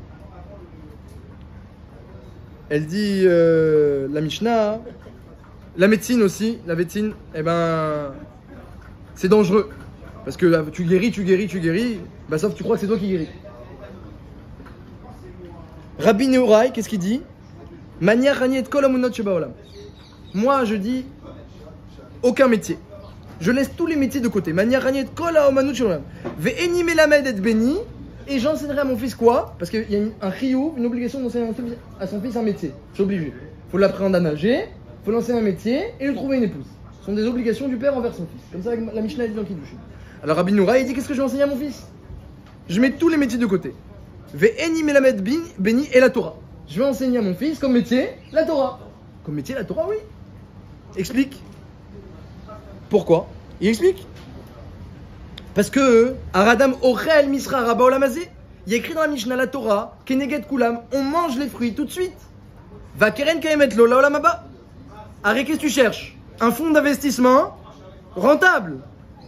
Elle dit la Mishnah, la médecine aussi, la médecine, c'est dangereux. Parce que tu guéris, bah sauf que tu crois que c'est toi qui guéris. Rabbi Nehorai, qu'est-ce qu'il dit? Manière raniet kol amunot shebaolam. Moi, je dis aucun métier. Je laisse tous les métiers de côté. Manière raniet kol amunot shebaolam. Ve'eni melamed et beni. Et j'enseignerai à mon fils quoi? Parce qu'il y a un chiyuv, une obligation d'enseigner à son fils un métier. C'est obligé. Il faut l'apprendre à nager, il faut l'enseigner un métier et lui trouver une épouse. Ce sont des obligations du père envers son fils. Comme ça, la Mishnah dit dans Kiddushin. Alors Rabbi Nehorai, il dit qu'est-ce que je vais enseigner à mon fils? Je mets tous les métiers de côté. Ve'eni melamed beni et la Torah. Je vais enseigner à mon fils comme métier la Torah. Comme métier la Torah, oui. Explique. Pourquoi? Il explique. Parce que Aradam Ochel Misra Rabba Olamazé, il y a écrit dans la Mishnah la Torah, Keneget Kulam, on mange les fruits tout de suite. Va Keren Kaemet Lola Olamaba. Arrête, qu'est-ce que tu cherches? Un fonds d'investissement rentable.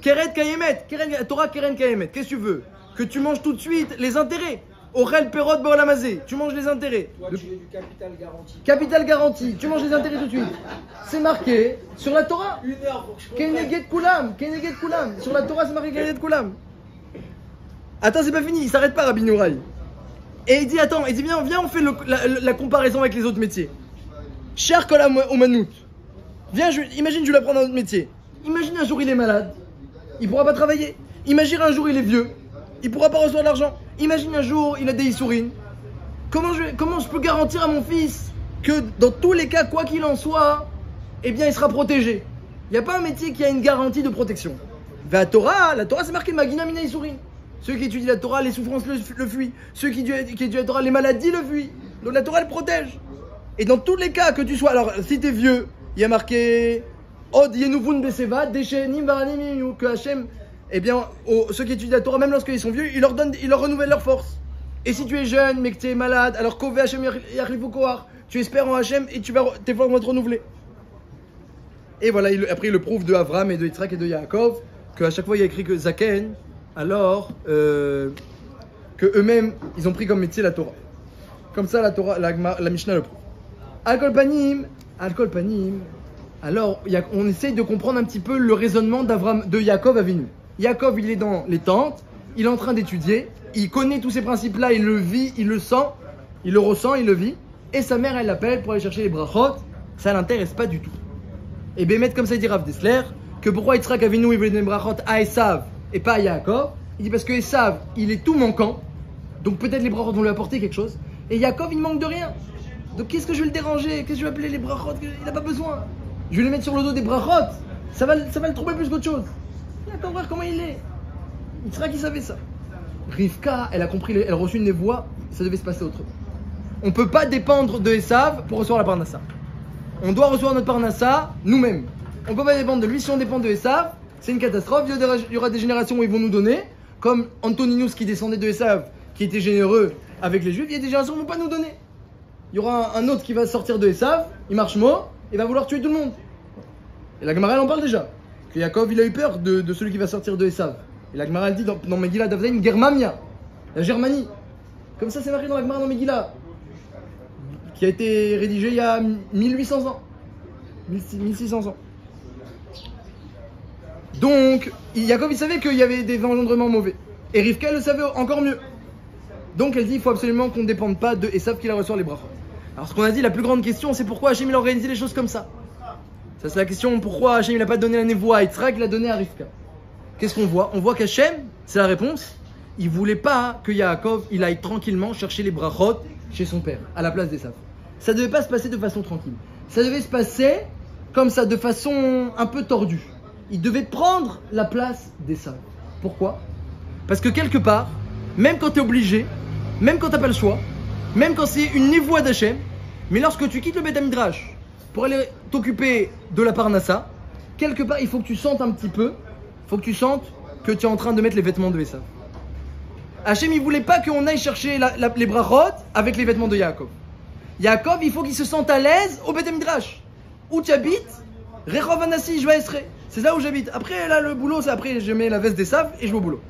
Keren Kaemet, Torah Keren Kaemet. Qu'est-ce que tu veux? Que tu manges tout de suite les intérêts. Ochel Perot Baolamazé, tu manges les intérêts. Toi, tu veux du capital garanti. Capital garanti, tu manges les intérêts tout de suite. C'est marqué sur la Torah. 1 heure pour que je comprenne. Keneget Kulam. Sur la Torah, c'est marqué Keneget Kulam. Attends, c'est pas fini, il s'arrête pas, Rabbi Nehorai. Et il dit, attends, viens, on fait la comparaison avec les autres métiers. Cher Kolam Omanout. Viens, imagine, je vais l'apprendre dans notre métier. Imagine un jour, il est malade. Il pourra pas travailler. Imagine un jour, il est vieux. Il pourra pas recevoir de l'argent. Imagine un jour, il a des issourines. Comment je peux garantir à mon fils que dans tous les cas, quoi qu'il en soit, eh bien, il sera protégé? Il n'y a pas un métier qui a une garantie de protection. La Torah, c'est marqué Magina Mina Issourine. Ceux qui étudient la Torah, les souffrances le fuient. Ceux qui étudient la Torah, les maladies le fuient. Donc la Torah, elle protège. Et dans tous les cas que tu sois, alors si tu es vieux, il y a marqué Od Yenuvun Beseva, Deshenim Varanim, que Hachem, eh bien, ceux qui étudient la Torah, même lorsqu'ils sont vieux, il leur renouvelle leur force. Et si tu es jeune, mais que tu es malade, alors Kove Hachem Yachlifu Kohar, tu espères en Hachem et tes forces vont te renouveler. Et voilà, après il le prouve de Avram et de Yitzhak et de Yaakov, qu'à chaque fois il y a écrit que Zaken, alors que eux-mêmes, ils ont pris comme métier la Torah. Comme ça, la Torah, la Mishnah le prouve. Alkol Panim, alors on essaye de comprendre un petit peu le raisonnement de Yaakov Avinu. Yaakov, il est dans les tentes, il est en train d'étudier, il connaît tous ces principes-là, il le vit, il le sent, il le ressent, il le vit, et sa mère, elle l'appelle pour aller chercher les brachot, ça l'intéresse pas du tout. Et Bémet, comme ça, il dit Rav Dessler, que pourquoi Yitzhak Avinu, il veut donner les brachot à Esav et pas à Yaakov? Il dit parce que Esav, il est tout manquant, donc peut-être les brachot vont lui apporter quelque chose, et Yaakov, il ne manque de rien. Donc qu'est-ce que je vais le déranger? Qu'est-ce que je vais appeler les brachot? Il n'a pas besoin. Je vais le mettre sur le dos des brachot, ça va le troubler plus qu'autre chose. Yaakov, voir comment il est. Yitzhak, il savait ça. Rivka, elle a compris, elle a reçu une voix, ça devait se passer autrement. On ne peut pas dépendre de Esav pour recevoir la parnassa. On doit recevoir notre parnassa nous-mêmes. On ne peut pas dépendre de lui. Si on dépend de Esav, c'est une catastrophe. Il y aura des générations où ils vont nous donner, comme Antoninus qui descendait de Esav, qui était généreux avec les Juifs. Il y a des générations qui ne vont pas nous donner. Il y aura un autre qui va sortir de Esav, il marche mot, et va vouloir tuer tout le monde. Et la Gemara, elle en parle déjà. Que Yaakov, il a eu peur de celui qui va sortir de Esav. Et la Gemara, elle dit dans Megillah Davzaïn, Germania, la Germanie. Comme ça, c'est marqué dans la Gemara dans Megillah, qui a été rédigé il y a 1800 ans. 1600 ans. Donc, Yaakov, il savait qu'il y avait des engendrements mauvais. Et Rivka, elle le savait encore mieux. Donc, elle dit, il faut absolument qu'on ne dépende pas de Esav qui la reçoit les brachot. Alors, ce qu'on a dit, la plus grande question, c'est pourquoi Hachem il a organisé les choses comme ça. Ça, c'est la question, pourquoi Hachem il n'a pas donné la névoie à Yitzhak, il l'a donné à Rivka. Qu'est-ce qu'on voit? On voit qu'Hachem, c'est la réponse, il voulait pas que Yaakov, il aille tranquillement chercher les brachot chez son père, à la place d'Esav. Ça ne devait pas se passer de façon tranquille. Ça devait se passer comme ça, de façon un peu tordue. Il devait prendre la place d'Esav. Pourquoi? Parce que quelque part, même quand tu es obligé, même quand tu n'as pas le choix, même quand c'est une névoie d'Hachem, mais lorsque tu quittes le Beth Midrash pour aller t'occuper de la Parnassa, quelque part, il faut que tu sentes un petit peu, il faut que tu sentes que tu es en train de mettre les vêtements de Esav. Hachem, il ne voulait pas qu'on aille chercher les brachot avec les vêtements de Yaakov. Yaakov, il faut qu'il se sente à l'aise au Beth Midrash. Où tu habites, Rechov Anassi, je vais Esrei. C'est là où j'habite. Après, là, le boulot, c'est après, je mets la veste d'Esav et je vais au boulot.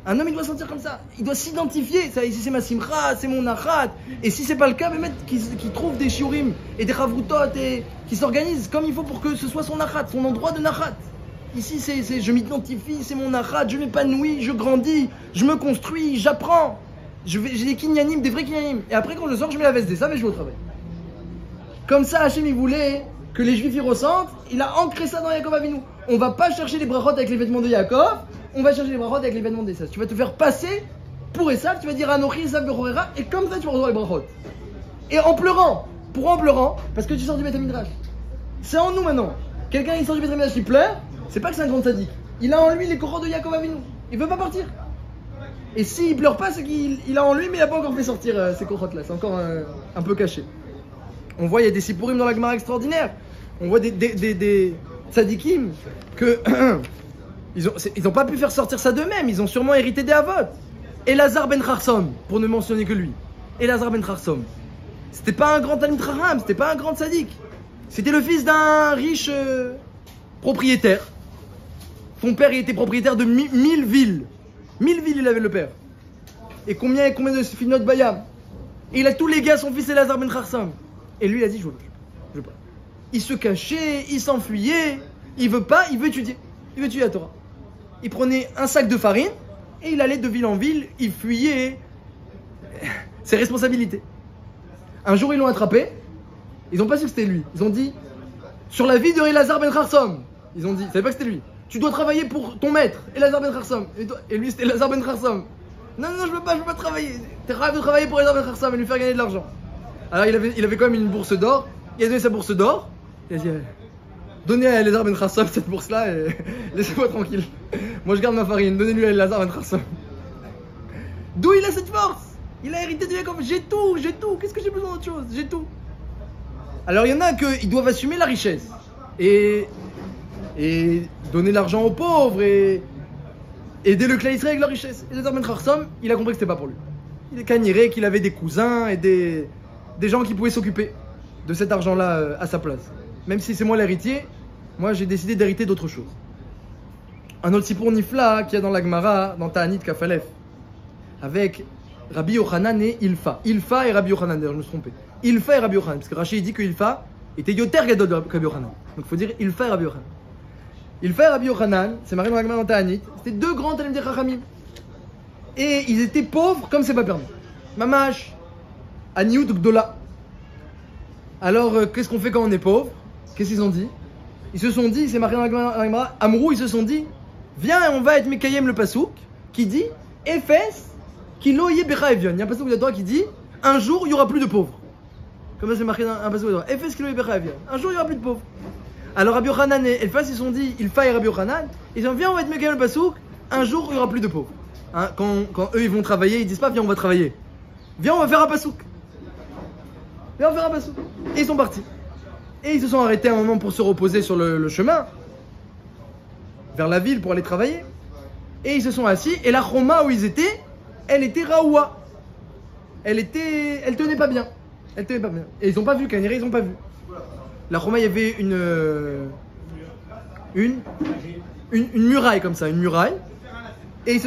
Un homme, il doit sentir comme ça. Il doit s'identifier. Ici, c'est ma simcha, c'est mon achat. Et si c'est pas le cas, mais qu'il trouve des shiurim et des chavrutot et qui s'organisent comme il faut pour que ce soit son achat, son endroit de nachat. Ici, je m'identifie, c'est mon achat, je m'épanouis, je grandis, je me construis, j'apprends. J'ai des kinyanim, des vrais kinyanim. Et après, quand je sors, je mets la veste des sables et je vais au travail. Comme ça, Hachem, il voulait que les Juifs y ressentent. Il a ancré ça dans Yaakov Avinu. On va pas chercher les brachot avec les vêtements de Yaakov, on va chercher les brachot avec les vêtements d'Esav. Tu vas te faire passer pour Esav, tu vas dire Anochi Esav Bechorera, et comme ça, tu vas recevoir les brachot. Et en pleurant. Pourquoi en pleurant? Parce que tu sors du Beth Midrash. C'est en nous maintenant. Quelqu'un il sort du Beth Midrash, il pleure, c'est pas que c'est un grand sadique. Il a en lui les courants de Yaakov Avinu. Il veut pas partir. Et s'il pleure pas, c'est qu'il a en lui, mais il a pas encore fait sortir ces courants là. C'est encore un peu caché. On voit, il y a des sipurim dans la Gemara extraordinaires. On voit des tzadikim que ils ont pas pu faire sortir ça d'eux-mêmes. Ils ont sûrement hérité des avot. Elazar ben Kharsom, pour ne mentionner que lui. Elazar ben Kharsom. C'était pas un grand Talmid Chacham, c'était pas un grand tzaddik. C'était le fils d'un riche propriétaire. Son père il était propriétaire de 1000 villes. 1000 villes il avait le père. Et combien de finot bayam. Et il a tous les gars, son fils Elazar ben Kharsom. Et lui il a dit je veux pas. Il se cachait, il s'enfuyait, il veut pas, il veut étudier. Il veut étudier la Torah. Il prenait un sac de farine et il allait de ville en ville, il fuyait ses responsabilités. Un jour, ils l'ont attrapé. Ils n'ont pas su que c'était lui. Ils ont dit, sur la vie de Elazar ben Kharsom, ils ont dit, ils savaient pas que c'était lui. Tu dois travailler pour ton maître, Elazar ben Kharsom. Et lui, c'était Elazar ben Kharsom. Non, je veux pas travailler. T'es rêve de travailler pour Elazar ben Kharsom et lui faire gagner de l'argent. Alors, il avait quand même une bourse d'or. Il a donné sa bourse d'or. Il a dit, donnez à Elazar ben Kharsom cette bourse-là et laissez-moi tranquille. Moi, je garde ma farine. Donnez-lui à Elazar ben Kharsom. D'où il a cette force? Il a hérité de Yaakov. J'ai tout. Qu'est-ce que j'ai besoin d'autre chose? J'ai tout. Alors il y en a qui doivent assumer la richesse et donner l'argent aux pauvres et aider le Klal Yisraël avec la richesse. Et Elazar ben Kharsom, il a compris que c'était pas pour lui. Il est caniré, qu'il avait des cousins et des gens qui pouvaient s'occuper de cet argent-là à sa place. Même si c'est moi l'héritier, moi j'ai décidé d'hériter d'autre chose. Un autre sipour nifla qu'il y a dans la Gemara, dans Ta'anit Kafalef, avec Rabbi Yochanan et Ilfa. Ilfa et Rabbi Yochanan, d'ailleurs je me suis trompé. Ilfa et Rabbi Yochanan, parce que Rashi dit que Ilfa était Yoter Gadol de Rabbi Yochanan. Donc il faut dire Ilfa et Rabbi Yochanan. Ilfa et Rabbi Yochanan, c'est marqué dans la Gemara dans Ta'anit, c'était deux grands Talmidei Chachamim. Et ils étaient pauvres comme c'est pas permis. Mamash, Aniout Gdola. Alors qu'est-ce qu'on fait quand on est pauvre? Qu'est-ce qu'ils ont dit? Ils se sont dit, c'est marqué dans la Gemara, Amrou, ils se sont dit, viens on va être Mekayem le Pasouk, qui dit, Ephes, qui loye becha evion. Il y a un passage de la Torah qui dit un jour il y aura plus de pauvres. Comme ça c'est marqué dans un passage de la Torah. Efes qui loye becha evion. Un jour il y aura plus de pauvres. Alors Rabbi Yochanan et Elphas ils se sont dit, Ilfa et Rabbi Yochanan, ils ont dit viens on va être Mekayem le Pasouk, un jour il y aura plus de pauvres. Hein, quand eux ils vont travailler, ils disent pas viens on va travailler. Viens on va faire un Pasouk. Viens on va faire un Pasouk. Et ils sont partis. Et ils se sont arrêtés un moment pour se reposer sur le chemin vers la ville pour aller travailler. Et ils se sont assis et la Choma où ils étaient, elle était Raoua. Elle tenait pas bien. Et ils n'ont pas vu, Kaniré, ils n'ont pas vu. La Choma, il y avait une muraille comme ça, une muraille. Et ils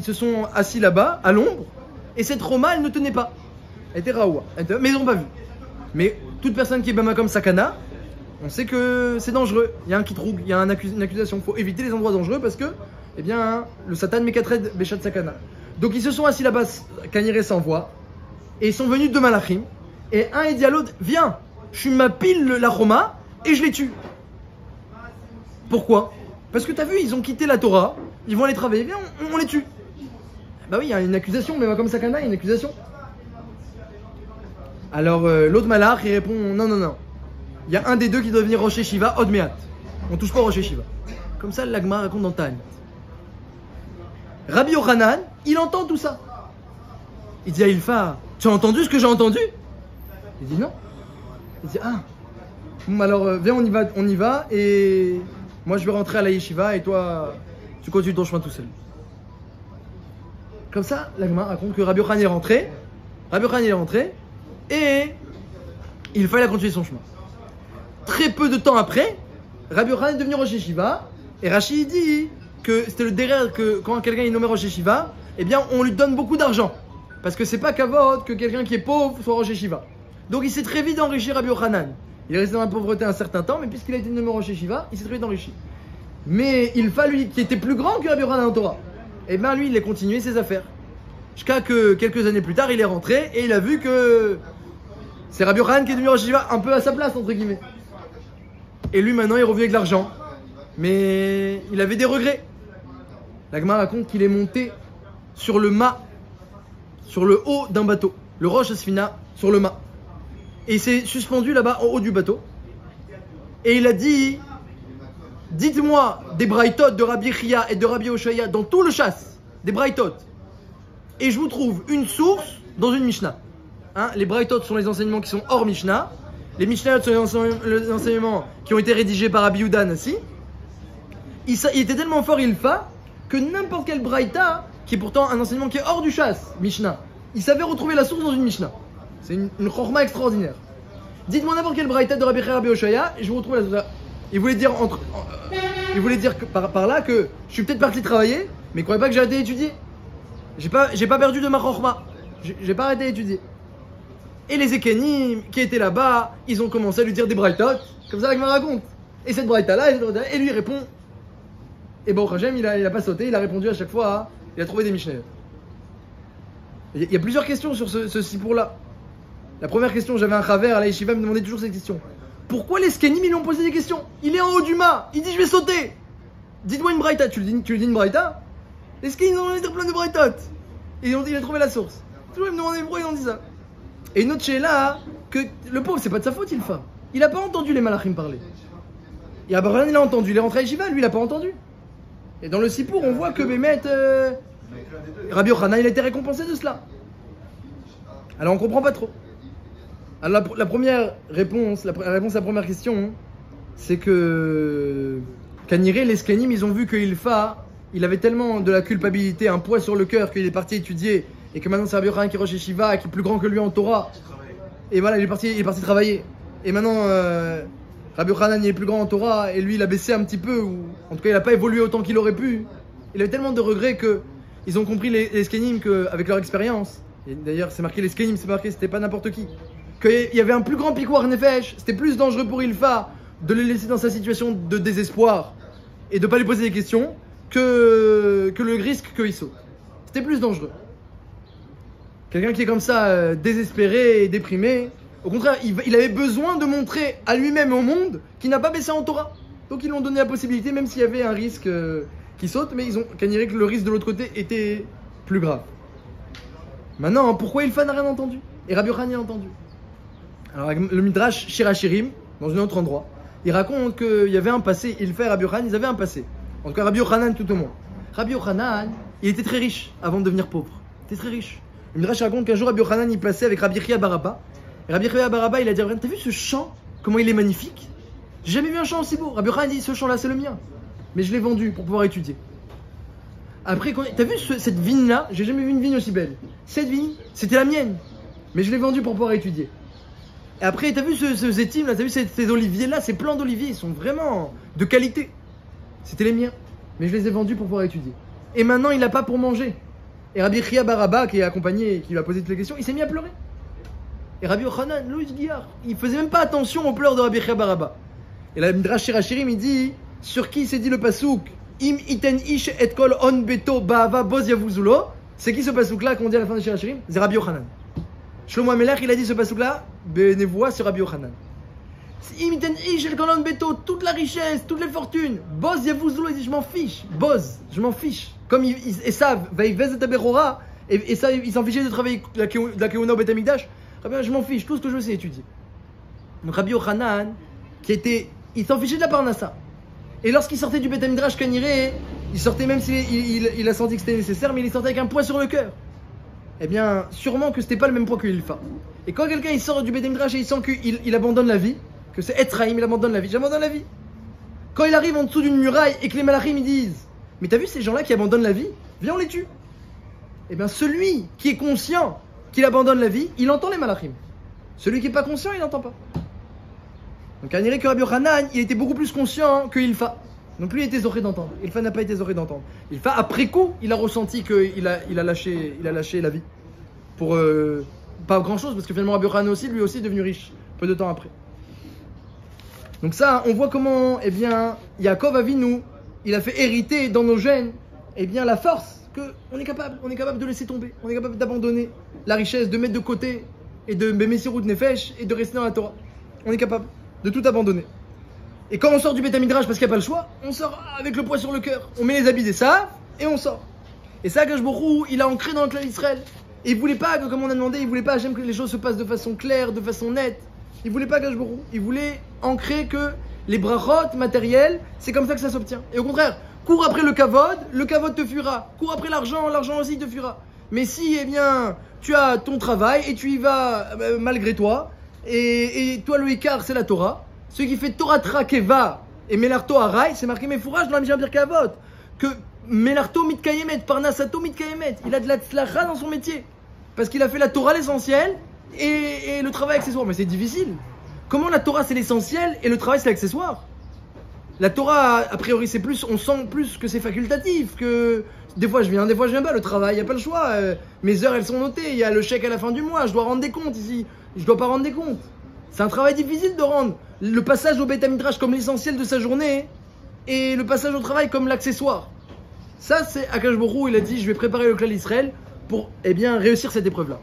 se sont assis là-bas, à l'ombre. Et cette Choma, elle ne tenait pas. Elle était Raoua. Mais ils n'ont pas vu. Mais toute personne qui est Bama comme Sakana, on sait que c'est dangereux. Il y a un kitroug, il y a une accusation. Il faut éviter les endroits dangereux parce que, eh bien, le Satan Mekatred Beshat Sakana. Donc ils se sont assis là-bas, Kaniré sans voix, et ils sont venus deux malachim, et un il dit à l'autre, viens, je m'appile la Choma, et je les tue. Pourquoi? Parce que t'as vu, ils ont quitté la Torah, ils vont aller travailler, viens, on les tue. Bah oui, il y a une accusation, mais comme Sakana, il y a une accusation. Alors l'autre malach, il répond, non. Il y a un des deux qui doit venir Rosh Shiva, Odmeat. On touche pas au Rosh Shiva. Comme ça, l'Agma raconte dans Ta'anit. Rabbi Yochanan, il entend tout ça. Il dit à Ilfa, tu as entendu ce que j'ai entendu? Il dit non. Il dit alors viens on y va et moi je vais rentrer à la yeshiva et toi tu continues ton chemin tout seul. Comme ça, l'Agma raconte que Rabbi Yochanan est rentré et Ilfa il a continué son chemin. Très peu de temps après, Rabbi Yochanan est devenu Rosh Yeshiva et Rashi dit que c'était le derrière que quand quelqu'un est nommé Rosh Yeshiva, eh bien on lui donne beaucoup d'argent. Parce que c'est pas kavod que quelqu'un qui est pauvre soit Rosh Yeshiva. Donc il s'est très vite enrichi Rabbi Yochanan. Il est resté dans la pauvreté un certain temps, mais puisqu'il a été nommé Rosh Yeshiva, il s'est très vite enrichi. Mais Ilfa, lui, qui était plus grand que Rabbi Yochanan en Torah, et bien lui, il a continué ses affaires. Jusqu'à que quelques années plus tard, il est rentré et il a vu que c'est Rabbi Yochanan qui est devenu Rosh Yeshiva un peu à sa place, entre guillemets. Et lui, maintenant, il revient avec de l'argent. Mais il avait des regrets. La Gemara raconte qu'il est monté sur le mât, sur le haut d'un bateau, le Rosh Hasfina, sur le mât. Et il s'est suspendu là-bas en haut du bateau. Et il a dit, dites-moi des braïtot de Rabbi Chia et de Rabbi Oshaya dans tout le chasse, des braïtot. Et je vous trouve une source dans une Mishnah. Hein, les braïtot sont les enseignements qui sont hors Mishnah. Les Mishnah sont les enseignements qui ont été rédigés par Rabbi Yehuda Nassi. Il était tellement fort Ilfa que n'importe quel braïta, qui est pourtant un enseignement qui est hors du chasse, Mishnah, il savait retrouver la source dans une Mishnah. C'est une chorma extraordinaire. Dites-moi n'importe quel braïta de Rabbi Chia, Rabbi Oshaya et je vous retrouve la source. Il voulait dire, que, par là que je suis peut-être parti travailler, mais croyez pas que j'ai arrêté d'étudier. J'ai pas perdu de ma chorma. J'ai pas arrêté d'étudier. Et les Ekenim qui étaient là-bas, ils ont commencé à lui dire des braïtot, comme ça, la Gemara raconte. Et cette braïta-là, et lui répond. Et bon, Hachem, il a pas sauté, il a répondu à chaque fois, hein, il a trouvé des Mishnayot. Il y a plusieurs questions sur ce sipour-là. La première question, j'avais un chaver à la yeshiva, il me demandait toujours cette question. Pourquoi les Skenim, ils lui ont posé des questions? Il est en haut du mât, il dit je vais sauter. Dites-moi une braïta, tu lui dis une braïta? Les Skenim, ils ont demandé plein de braïtot. Et il a trouvé la source. Toujours, il me demandait pourquoi ils ont dit ça. Et une autre chez là, que le pauvre, c'est pas de sa faute, il a pas entendu les malachim parler. Et Abraham, il a entendu, il est rentré à yeshiva, lui, il a pas entendu. Et dans le Sipour, on voit que Bémet, Rabbi Yochanan, il a été récompensé de cela. Alors on comprend pas trop. Alors la première réponse, la réponse à la première question, c'est que Kaniré, les Skenim, ils ont vu que Ilfa, il avait tellement de la culpabilité, un poids sur le cœur qu'il est parti étudier, et que maintenant c'est Rabbi Yochanan qui est Rosh Yeshiva, qui est plus grand que lui en Torah. Et voilà, il est parti travailler. Et maintenant, Rabbi Yochanan il est plus grand en Torah, et lui il a baissé un petit peu, ou en tout cas il n'a pas évolué autant qu'il aurait pu. Il avait tellement de regrets que ils ont compris les Skenim qu'avec leur expérience, et d'ailleurs c'est marqué les Skenim, c'est marqué, c'était pas n'importe qui, qu'il y avait un plus grand piquoir nefesh, c'était plus dangereux pour Ilfa de le laisser dans sa situation de désespoir et de pas lui poser des questions que le risque qu'il saute. C'était plus dangereux. Quelqu'un qui est comme ça, désespéré et déprimé, au contraire, il avait besoin de montrer à lui-même et au monde qu'il n'a pas baissé en Torah. Donc ils lui ont donné la possibilité, même s'il y avait un risque qui saute, mais ils ont caniré que le risque de l'autre côté était plus grave. Maintenant, pourquoi Ilfa n'a rien entendu? Et Rabbi Yochanan a entendu. Alors le Midrash Shirachirim, dans un autre endroit, il raconte qu'il y avait un passé, Ilfa et Rabbi Yochanan, ils avaient un passé. En tout cas, Rabbi Yochanan tout au moins. Rabbi Yochanan, il était très riche avant de devenir pauvre. Il était très riche. Le Midrash raconte qu'un jour Rabbi Yochanan il passait avec Rabbi Chia Baraba. Et Rabbi Chia Baraba, il a dit, t'as vu ce chant? Comment il est magnifique? J'ai jamais vu un chant aussi beau. Rabbi Yochanan dit, ce chant-là, c'est le mien. Mais je l'ai vendu pour pouvoir étudier. Après, t'as vu cette vigne-là? J'ai jamais vu une vigne aussi belle. Cette vigne, c'était la mienne. Mais je l'ai vendue pour pouvoir étudier. Et après, t'as vu ce zétim-là? T'as vu ces oliviers-là? Ces plants d'oliviers, ils sont vraiment de qualité. C'était les miens. Mais je les ai vendus pour pouvoir étudier. Et maintenant, il n'a pas pour manger. Et Rabbi Chia Baraba, qui est accompagné et qui lui a posé toutes les questions, il s'est mis à pleurer. Et Rabbi Yochanan, Louis Guillard, il faisait même pas attention aux pleurs de Rabbi Chia Baraba. Et la Midrash Shirachirim, il dit, sur qui s'est dit le pasouk? Im iten ish et kol on beto ba'ava boz yavuzulo. C'est qui ce pasouk-là qu'on dit à la fin de Shirachirim? C'est Rabbi Yochanan. Shlomo Amelech, il a dit ce pasouk-là, bénévoie sur Rabbi Yochanan. Im iten ish et kol on beto, toute la richesse, toutes les fortunes. Boz yavuzulo, il dit, je m'en fiche. Boz, je m'en fiche. Comme Esav, vaïvez et Aberora, et ça, il s'en fichait de travailler la Keuna au Beth Amikdash. Je m'en fiche, tout ce que je veux c'est étudier. Donc Rabbi Yochanan, il s'en fichait de la Parnassa. Et lorsqu'il sortait du Beth Amikdash Kaniré, il sortait même s'il a senti que c'était nécessaire, mais il sortait avec un poids sur le cœur. Eh bien, sûrement que c'était pas le même poids que Ilfa. Et quand quelqu'un il sort du Beth Amikdash et il sent qu'il abandonne la vie, que c'est Etzraïm, il abandonne la vie, j'abandonne la vie. Quand il arrive en dessous d'une muraille et que les malachim ils disent, mais t'as vu ces gens-là qui abandonnent la vie? Viens, on les tue. Eh bien, celui qui est conscient qu'il abandonne la vie, il entend les malachim. Celui qui n'est pas conscient, il n'entend pas. Donc, on dirait que Rabbi Yochanan, il était beaucoup plus conscient que Ilfa. Donc, lui, il était zoré d'entendre. Ilfa n'a pas été zoré d'entendre. Ilfa, après coup, il a ressenti qu'il a lâché la vie. Pour pas grand-chose, parce que finalement, Rabbi Yochanan aussi, lui aussi, est devenu riche. Peu de temps après. Donc ça, on voit comment, eh bien, Yaakov Avinu, il a fait hériter dans nos gènes, eh bien la force qu'on est capable de laisser tomber, on est capable d'abandonner la richesse, de mettre de côté et de Messirut Nefesh et de rester dans la Torah. On est capable de tout abandonner. Et quand on sort du Beth Midrash parce qu'il n'y a pas le choix, on sort avec le poids sur le cœur. On met les habits des Sav et on sort. Et ça, Akadosh Baruch Hu, il a ancré dans le clan d'Israël. Et il voulait pas, comme on a demandé, il voulait pas Hachem que les choses se passent de façon claire, de façon nette. Il voulait pas Akadosh Baruch Hu. Il voulait ancrer que les brachot matériels, c'est comme ça que ça s'obtient. Et au contraire, cours après le kavod te fuira. Cours après l'argent aussi te fuira. Mais si, eh bien, tu as ton travail et tu y vas malgré toi, et toi le Ikar, c'est la Torah. Ce qui fait Torah Trakeva et Melarto Harai, c'est marqué Mefourage dans la Mishnah Birkei Avot, que Melarto Mitkayemet, Parnasato Mitkayemet, il a de la tzlacha dans son métier. Parce qu'il a fait la Torah l'essentiel et le travail accessoire. Mais c'est difficile. Comment la Torah c'est l'essentiel et le travail c'est l'accessoire? La Torah, a priori, c'est plus, on sent plus que c'est facultatif, que des fois je viens pas, le travail, il n'y a pas le choix. Mes heures elles sont notées, il y a le chèque à la fin du mois, je dois rendre des comptes ici, je dois pas rendre des comptes. C'est un travail difficile de rendre le passage au Beth Midrash comme l'essentiel de sa journée et le passage au travail comme l'accessoire. Ça, c'est Akadosh Baruch Hu, il a dit je vais préparer le clan d'Israël pour réussir cette épreuve-là.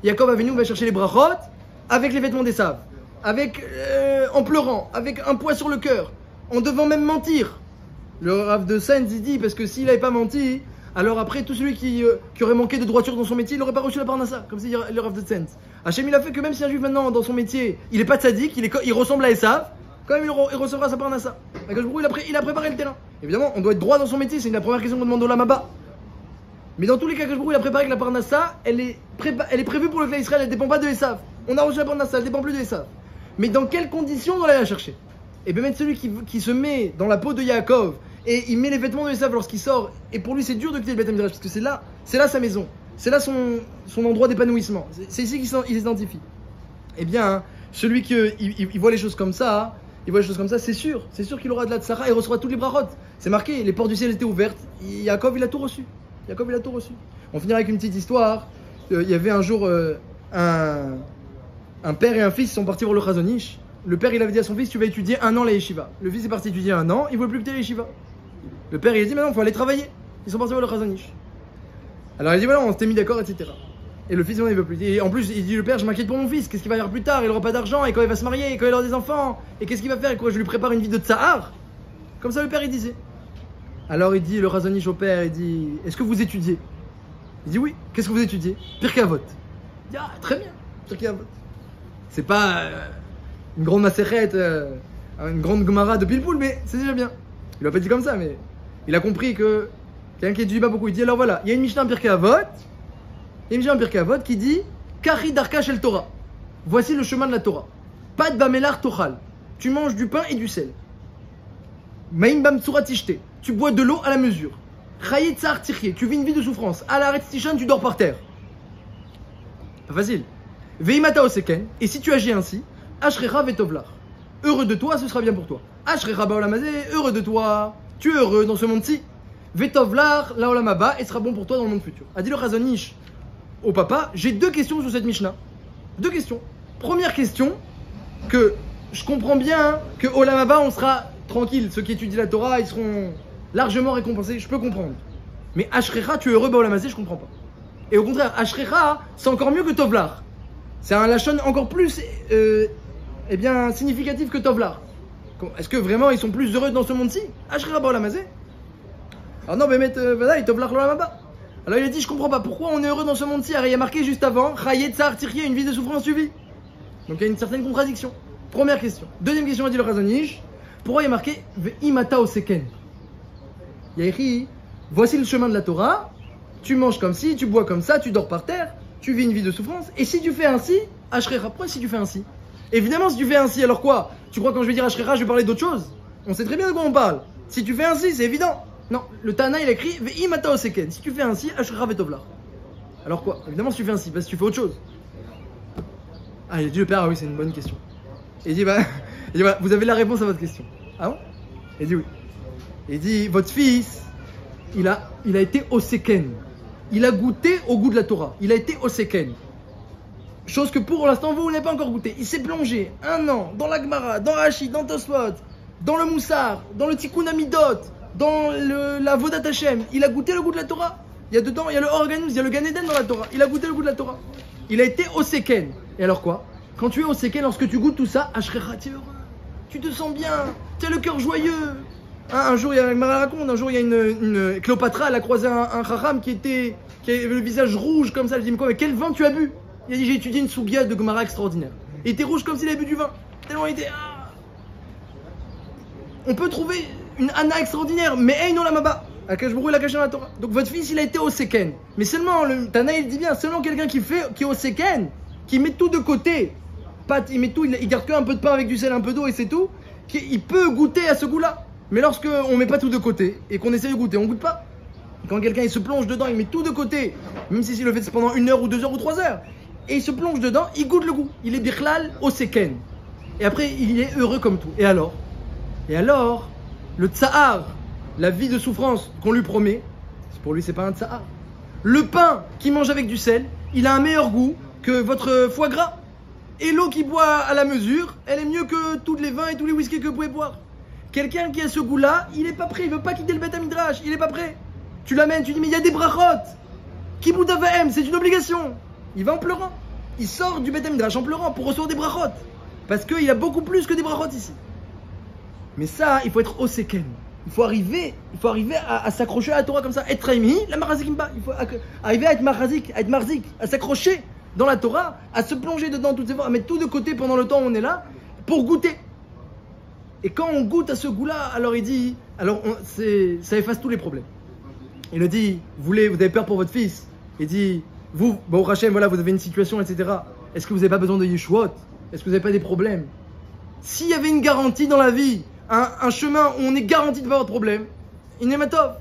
Yaakov Avinu va chercher les brachot avec les vêtements des saves, en pleurant, avec un poids sur le cœur, en devant même mentir. Le Rav de Sainz il dit parce que s'il n'avait pas menti, alors après tout celui qui aurait manqué de droiture dans son métier, il n'aurait pas reçu la parnassa, comme c'est le Rav de Sainz. Hachem il a fait que même si un juif maintenant dans son métier, il n'est pas tzaddik, il ressemble à Esav, quand même il recevra sa parnassa. Il a préparé le terrain. Évidemment, on doit être droit dans son métier, c'est la première question qu'on demande au Lama Ba. Mais dans tous les cas, il a préparé que la parnassa, elle est prévue pour le clan d'Israël, elle ne dépend pas de Esav. On a reçu la parnassa, elle ne dépend plus de Esav. Mais dans quelles conditions on doit aller la chercher? Et bien mettre celui qui se met dans la peau de Yaakov et il met les vêtements de Esav lorsqu'il sort, et pour lui c'est dur de quitter le Beth Midrash parce que c'est là sa maison, c'est là son endroit d'épanouissement, c'est ici qu'il s'identifie. Et bien celui qui il voit les choses comme ça, c'est sûr qu'il aura de la tzara et recevra toutes les brachot. C'est marqué, les portes du ciel étaient ouvertes, Yaakov il a tout reçu. On finira avec une petite histoire. Il y avait un jour un père et un fils sont partis voir le Chazon Ish. Le père il avait dit à son fils tu vas étudier 1 an la yeshiva. Le fils est parti étudier 1 an, il ne voulait plus quitter la yeshiva. Le père il a dit maintenant il faut aller travailler. Ils sont partis voir le Chazon Ish. Alors il a dit voilà on s'était mis d'accord etc. Et le fils il veut plus. Et en plus il dit le père je m'inquiète pour mon fils, qu'est-ce qu'il va faire plus tard, il n'aura pas d'argent et quand il va se marier et quand il aura des enfants et qu'est-ce qu'il va faire et quoi je lui prépare une vie de tsahar. Comme ça le père il disait. Alors il dit le Chazon Ish au père, il dit est-ce que vous étudiez? Il dit oui, qu'est-ce que vous étudiez? Pirkei Avot. Il dit ah très bien, Pirkei Avot. C'est pas une grande macérette, une grande Gemara de Pilpoul, mais c'est déjà bien. Il l'a pas dit comme ça, mais il a compris que quelqu'un qui étudie pas beaucoup, il dit alors voilà, il y a une Mishnah en Pirkei Avot, qui dit Kari Darka Shel Torah. Voici le chemin de la Torah. Pat Bamelar Tochal. Tu manges du pain et du sel. Maïm Bam Tsurat Tishte. Tu bois de l'eau à la mesure. Chayet Tsar Tirye. Tu vis une vie de souffrance. Alaret Tishan, tu dors par terre. Pas facile. Veimata Oseken. Et si tu agis ainsi, Ashrecha Vetovlar. Heureux de toi, ce sera bien pour toi. Ashrecha Baolamazé, heureux de toi. Tu es heureux dans ce monde-ci. Vetovlar, la Olamaba, et sera bon pour toi dans le monde futur. A dit le Chazon Ish au papa, j'ai 2 questions sur cette Mishnah. 2 questions. Première question, que je comprends bien que Olamaba, on sera tranquille. Ceux qui étudient la Torah, ils seront largement récompensés. Je peux comprendre. Mais Ashrecha, tu es heureux Baolamazé, je comprends pas. Et au contraire, Ashrecha, c'est encore mieux que Tovlar. C'est un lachon encore plus significatif que Tovlar. Est-ce que vraiment ils sont plus heureux dans ce monde-ci? Ashrecha Baolamazé. Alors non, mais voilà, Tovlar Lolamaba. Alors il a dit, je comprends pas, pourquoi on est heureux dans ce monde-ci? Alors il y a marqué juste avant, Chayet Tsar Tirye, une vie de souffrance suivie. Donc il y a une certaine contradiction. Première question. Deuxième question, a dit le Chazon Ish, pourquoi il y a marqué Ve'imata Oseken? Il y a écrit, voici le chemin de la Torah, tu manges comme ci, tu bois comme ça, tu dors par terre, tu vis une vie de souffrance, et si tu fais ainsi, Ashrecha, pourquoi si tu fais ainsi? Évidemment, si tu fais ainsi, alors quoi? Tu crois quand je vais dire Ashrecha, je vais parler d'autre chose? On sait très bien de quoi on parle. Si tu fais ainsi, c'est évident. Non, le Tana il a écrit Ve'imata Oseken. Si tu fais ainsi, Ashrecha Vetovlar. Alors quoi? Évidemment, si tu fais ainsi, parce que tu fais autre chose. Ah, il a dit le père, ah oui, c'est une bonne question. Il dit, vous avez la réponse à votre question. Ah bon? Il dit oui. Il dit, votre fils, il a été Oseken. Il a goûté au goût de la Torah. Il a été Oseken. Chose que pour l'instant, vous n'avez pas encore goûté. Il s'est plongé 1 an dans la Gemara, dans Rashi, dans Tosfot, dans le Moussar, dans le Tikkun Amidot, dans la Vodat Hashem, il a goûté le goût de la Torah. Il y a dedans, il y a le organisme, il y a le Gan Eden dans la Torah. Il a goûté le goût de la Torah. Il a été au Seken. Et alors quoi? Quand tu es au Seken, lorsque tu goûtes tout ça, Ashrecha, tu es heureux. Tu te sens bien. Tu as le cœur joyeux. Hein, un jour, il y a raconte, un jour, il y a une Cléopatra, elle a croisé un Chacham qui avait le visage rouge comme ça. Elle dit, mais quoi, mais quel vin tu as bu? Il a dit, j'ai étudié une Sougia de Gemara extraordinaire. Il était rouge comme s'il avait bu du vin. Tellement il était. On peut trouver une Anna extraordinaire, mais hey, non la Maba. Akash Baruch Hu, il a caché dans la Torah. Donc votre fils, il a été au Seken. Mais seulement, le Tana, il dit bien, seulement quelqu'un qui est au Seken, qui met tout de côté, il met tout, il garde qu'un peu de pain avec du sel, un peu d'eau et c'est tout, il peut goûter à ce goût-là. Mais lorsque on met pas tout de côté et qu'on essaie de goûter, on goûte pas. Quand quelqu'un il se plonge dedans, il met tout de côté, même si il le fait pendant 1 heure ou 2 heures ou 3 heures, et il se plonge dedans, il goûte le goût. Il est bichlal au Seken. Et après, il est heureux comme tout. Et alors, le tsahar, la vie de souffrance qu'on lui promet, pour lui c'est pas un tsahar. Le pain qu'il mange avec du sel, il a un meilleur goût que votre foie gras. Et l'eau qu'il boit à la mesure, elle est mieux que tous les vins et tous les whiskies que vous pouvez boire. Quelqu'un qui a ce goût-là, il est pas prêt, il veut pas quitter le Beth Midrash, il est pas prêt. Tu l'amènes, tu dis mais il y a des brachot. Kibud Avahem, c'est une obligation. Il va en pleurant. Il sort du Beth Midrash en pleurant pour recevoir des brachot. Parce qu'il y a beaucoup plus que des brachot ici. Mais ça, il faut être au Seken. Il faut arriver à s'accrocher à la Torah comme ça. Être Raimi, la Marazikimba. Il faut arriver à être Marazik, à être Marzik, à s'accrocher dans la Torah, à se plonger dedans toutes ces fois, à mettre tout de côté pendant le temps où on est là, pour goûter. Et quand on goûte à ce goût-là, alors il dit, ça efface tous les problèmes. Il le dit, vous avez peur pour votre fils. Il dit, vous, Baruch Hashem, voilà, vous avez une situation, etc. Est-ce que vous n'avez pas besoin de Yeshuot? Est-ce que vous n'avez pas des problèmes? S'il y avait une garantie dans la vie, un chemin où on est garanti de pas avoir de problème, il n'est pas top.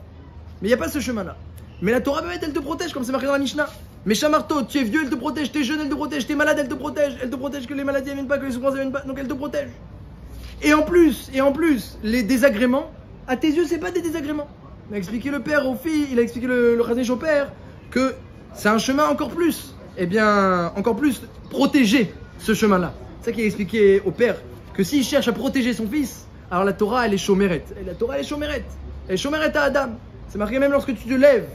Mais il n'y a pas ce chemin-là. Mais la Torah, elle te protège, comme c'est marqué dans la Mishnah. Mais Shamarto, tu es vieux, elle te protège, tu es jeune, elle te protège, tu es malade, elle te protège que les maladies ne viennent pas, que les souffrances ne viennent pas, donc elle te protège. Et en plus, les désagréments, à tes yeux, c'est pas des désagréments. Il a expliqué le père aux filles, il a expliqué le Khazanish au père, que c'est un chemin encore plus protégé, ce chemin-là. C'est ça qu'il a expliqué au père, que s'il cherche à protéger son fils, alors la Torah, elle est chomérette. Et la Torah, elle est chomérette. Elle est chomérette à Adam. C'est marqué même lorsque tu te lèves,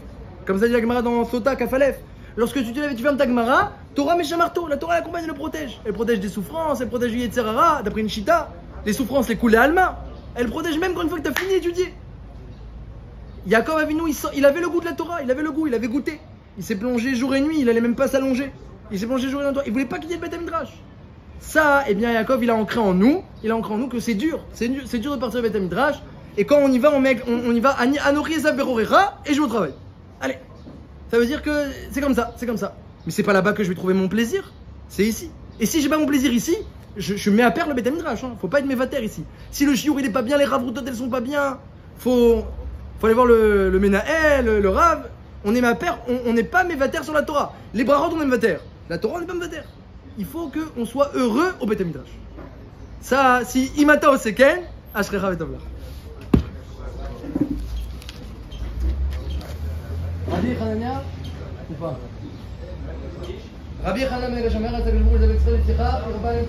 comme ça dit la Gemara dans Sota, Kafalef. Lorsque tu te lèves et tu fermes ta Gemara, Torah Meshamarto, la Torah, elle accompagne et le protège. Elle protège des souffrances, elle protège du Yetzerara, d'après une Shita. Les souffrances, les coulées Alma. Elle protège même quand une fois que tu as fini d'étudier. Yaakov Avinu, il avait le goût de la Torah, il avait le goût, il avait goûté. Il s'est plongé jour et nuit, il allait même pas s'allonger. Il s'est plongé jour et nuit dans la Torah. Il voulait pas quitter le Beth Midrash. Ça, eh bien, Yaakov, il a ancré en nous que c'est dur de partir du Beth Midrash. Et quand on y va, on y va Anori Esav Berorera et je vais au travail. Allez. Ça veut dire que c'est comme ça. Mais c'est pas là-bas que je vais trouver mon plaisir, c'est ici. Et si j'ai pas mon plaisir ici, je mets à perdre le Beth Midrash. Faut pas être mévater ici. Si le chiour il est pas bien, les ravroutot elles sont pas bien, faut aller voir le Menaël, le Rav. On est mévater, on n'est pas mévater sur la Torah. Les brachot on est mévater. La Torah on n'est pas mévater. Il faut qu'on soit heureux au Beth Midrash. Ça, si imata au seken, ashrecha v'tovla. Rabbi Hanania ou pas? Rabbi Hanania, il a jamais arrêté de le dire, il a extrait les tirats, il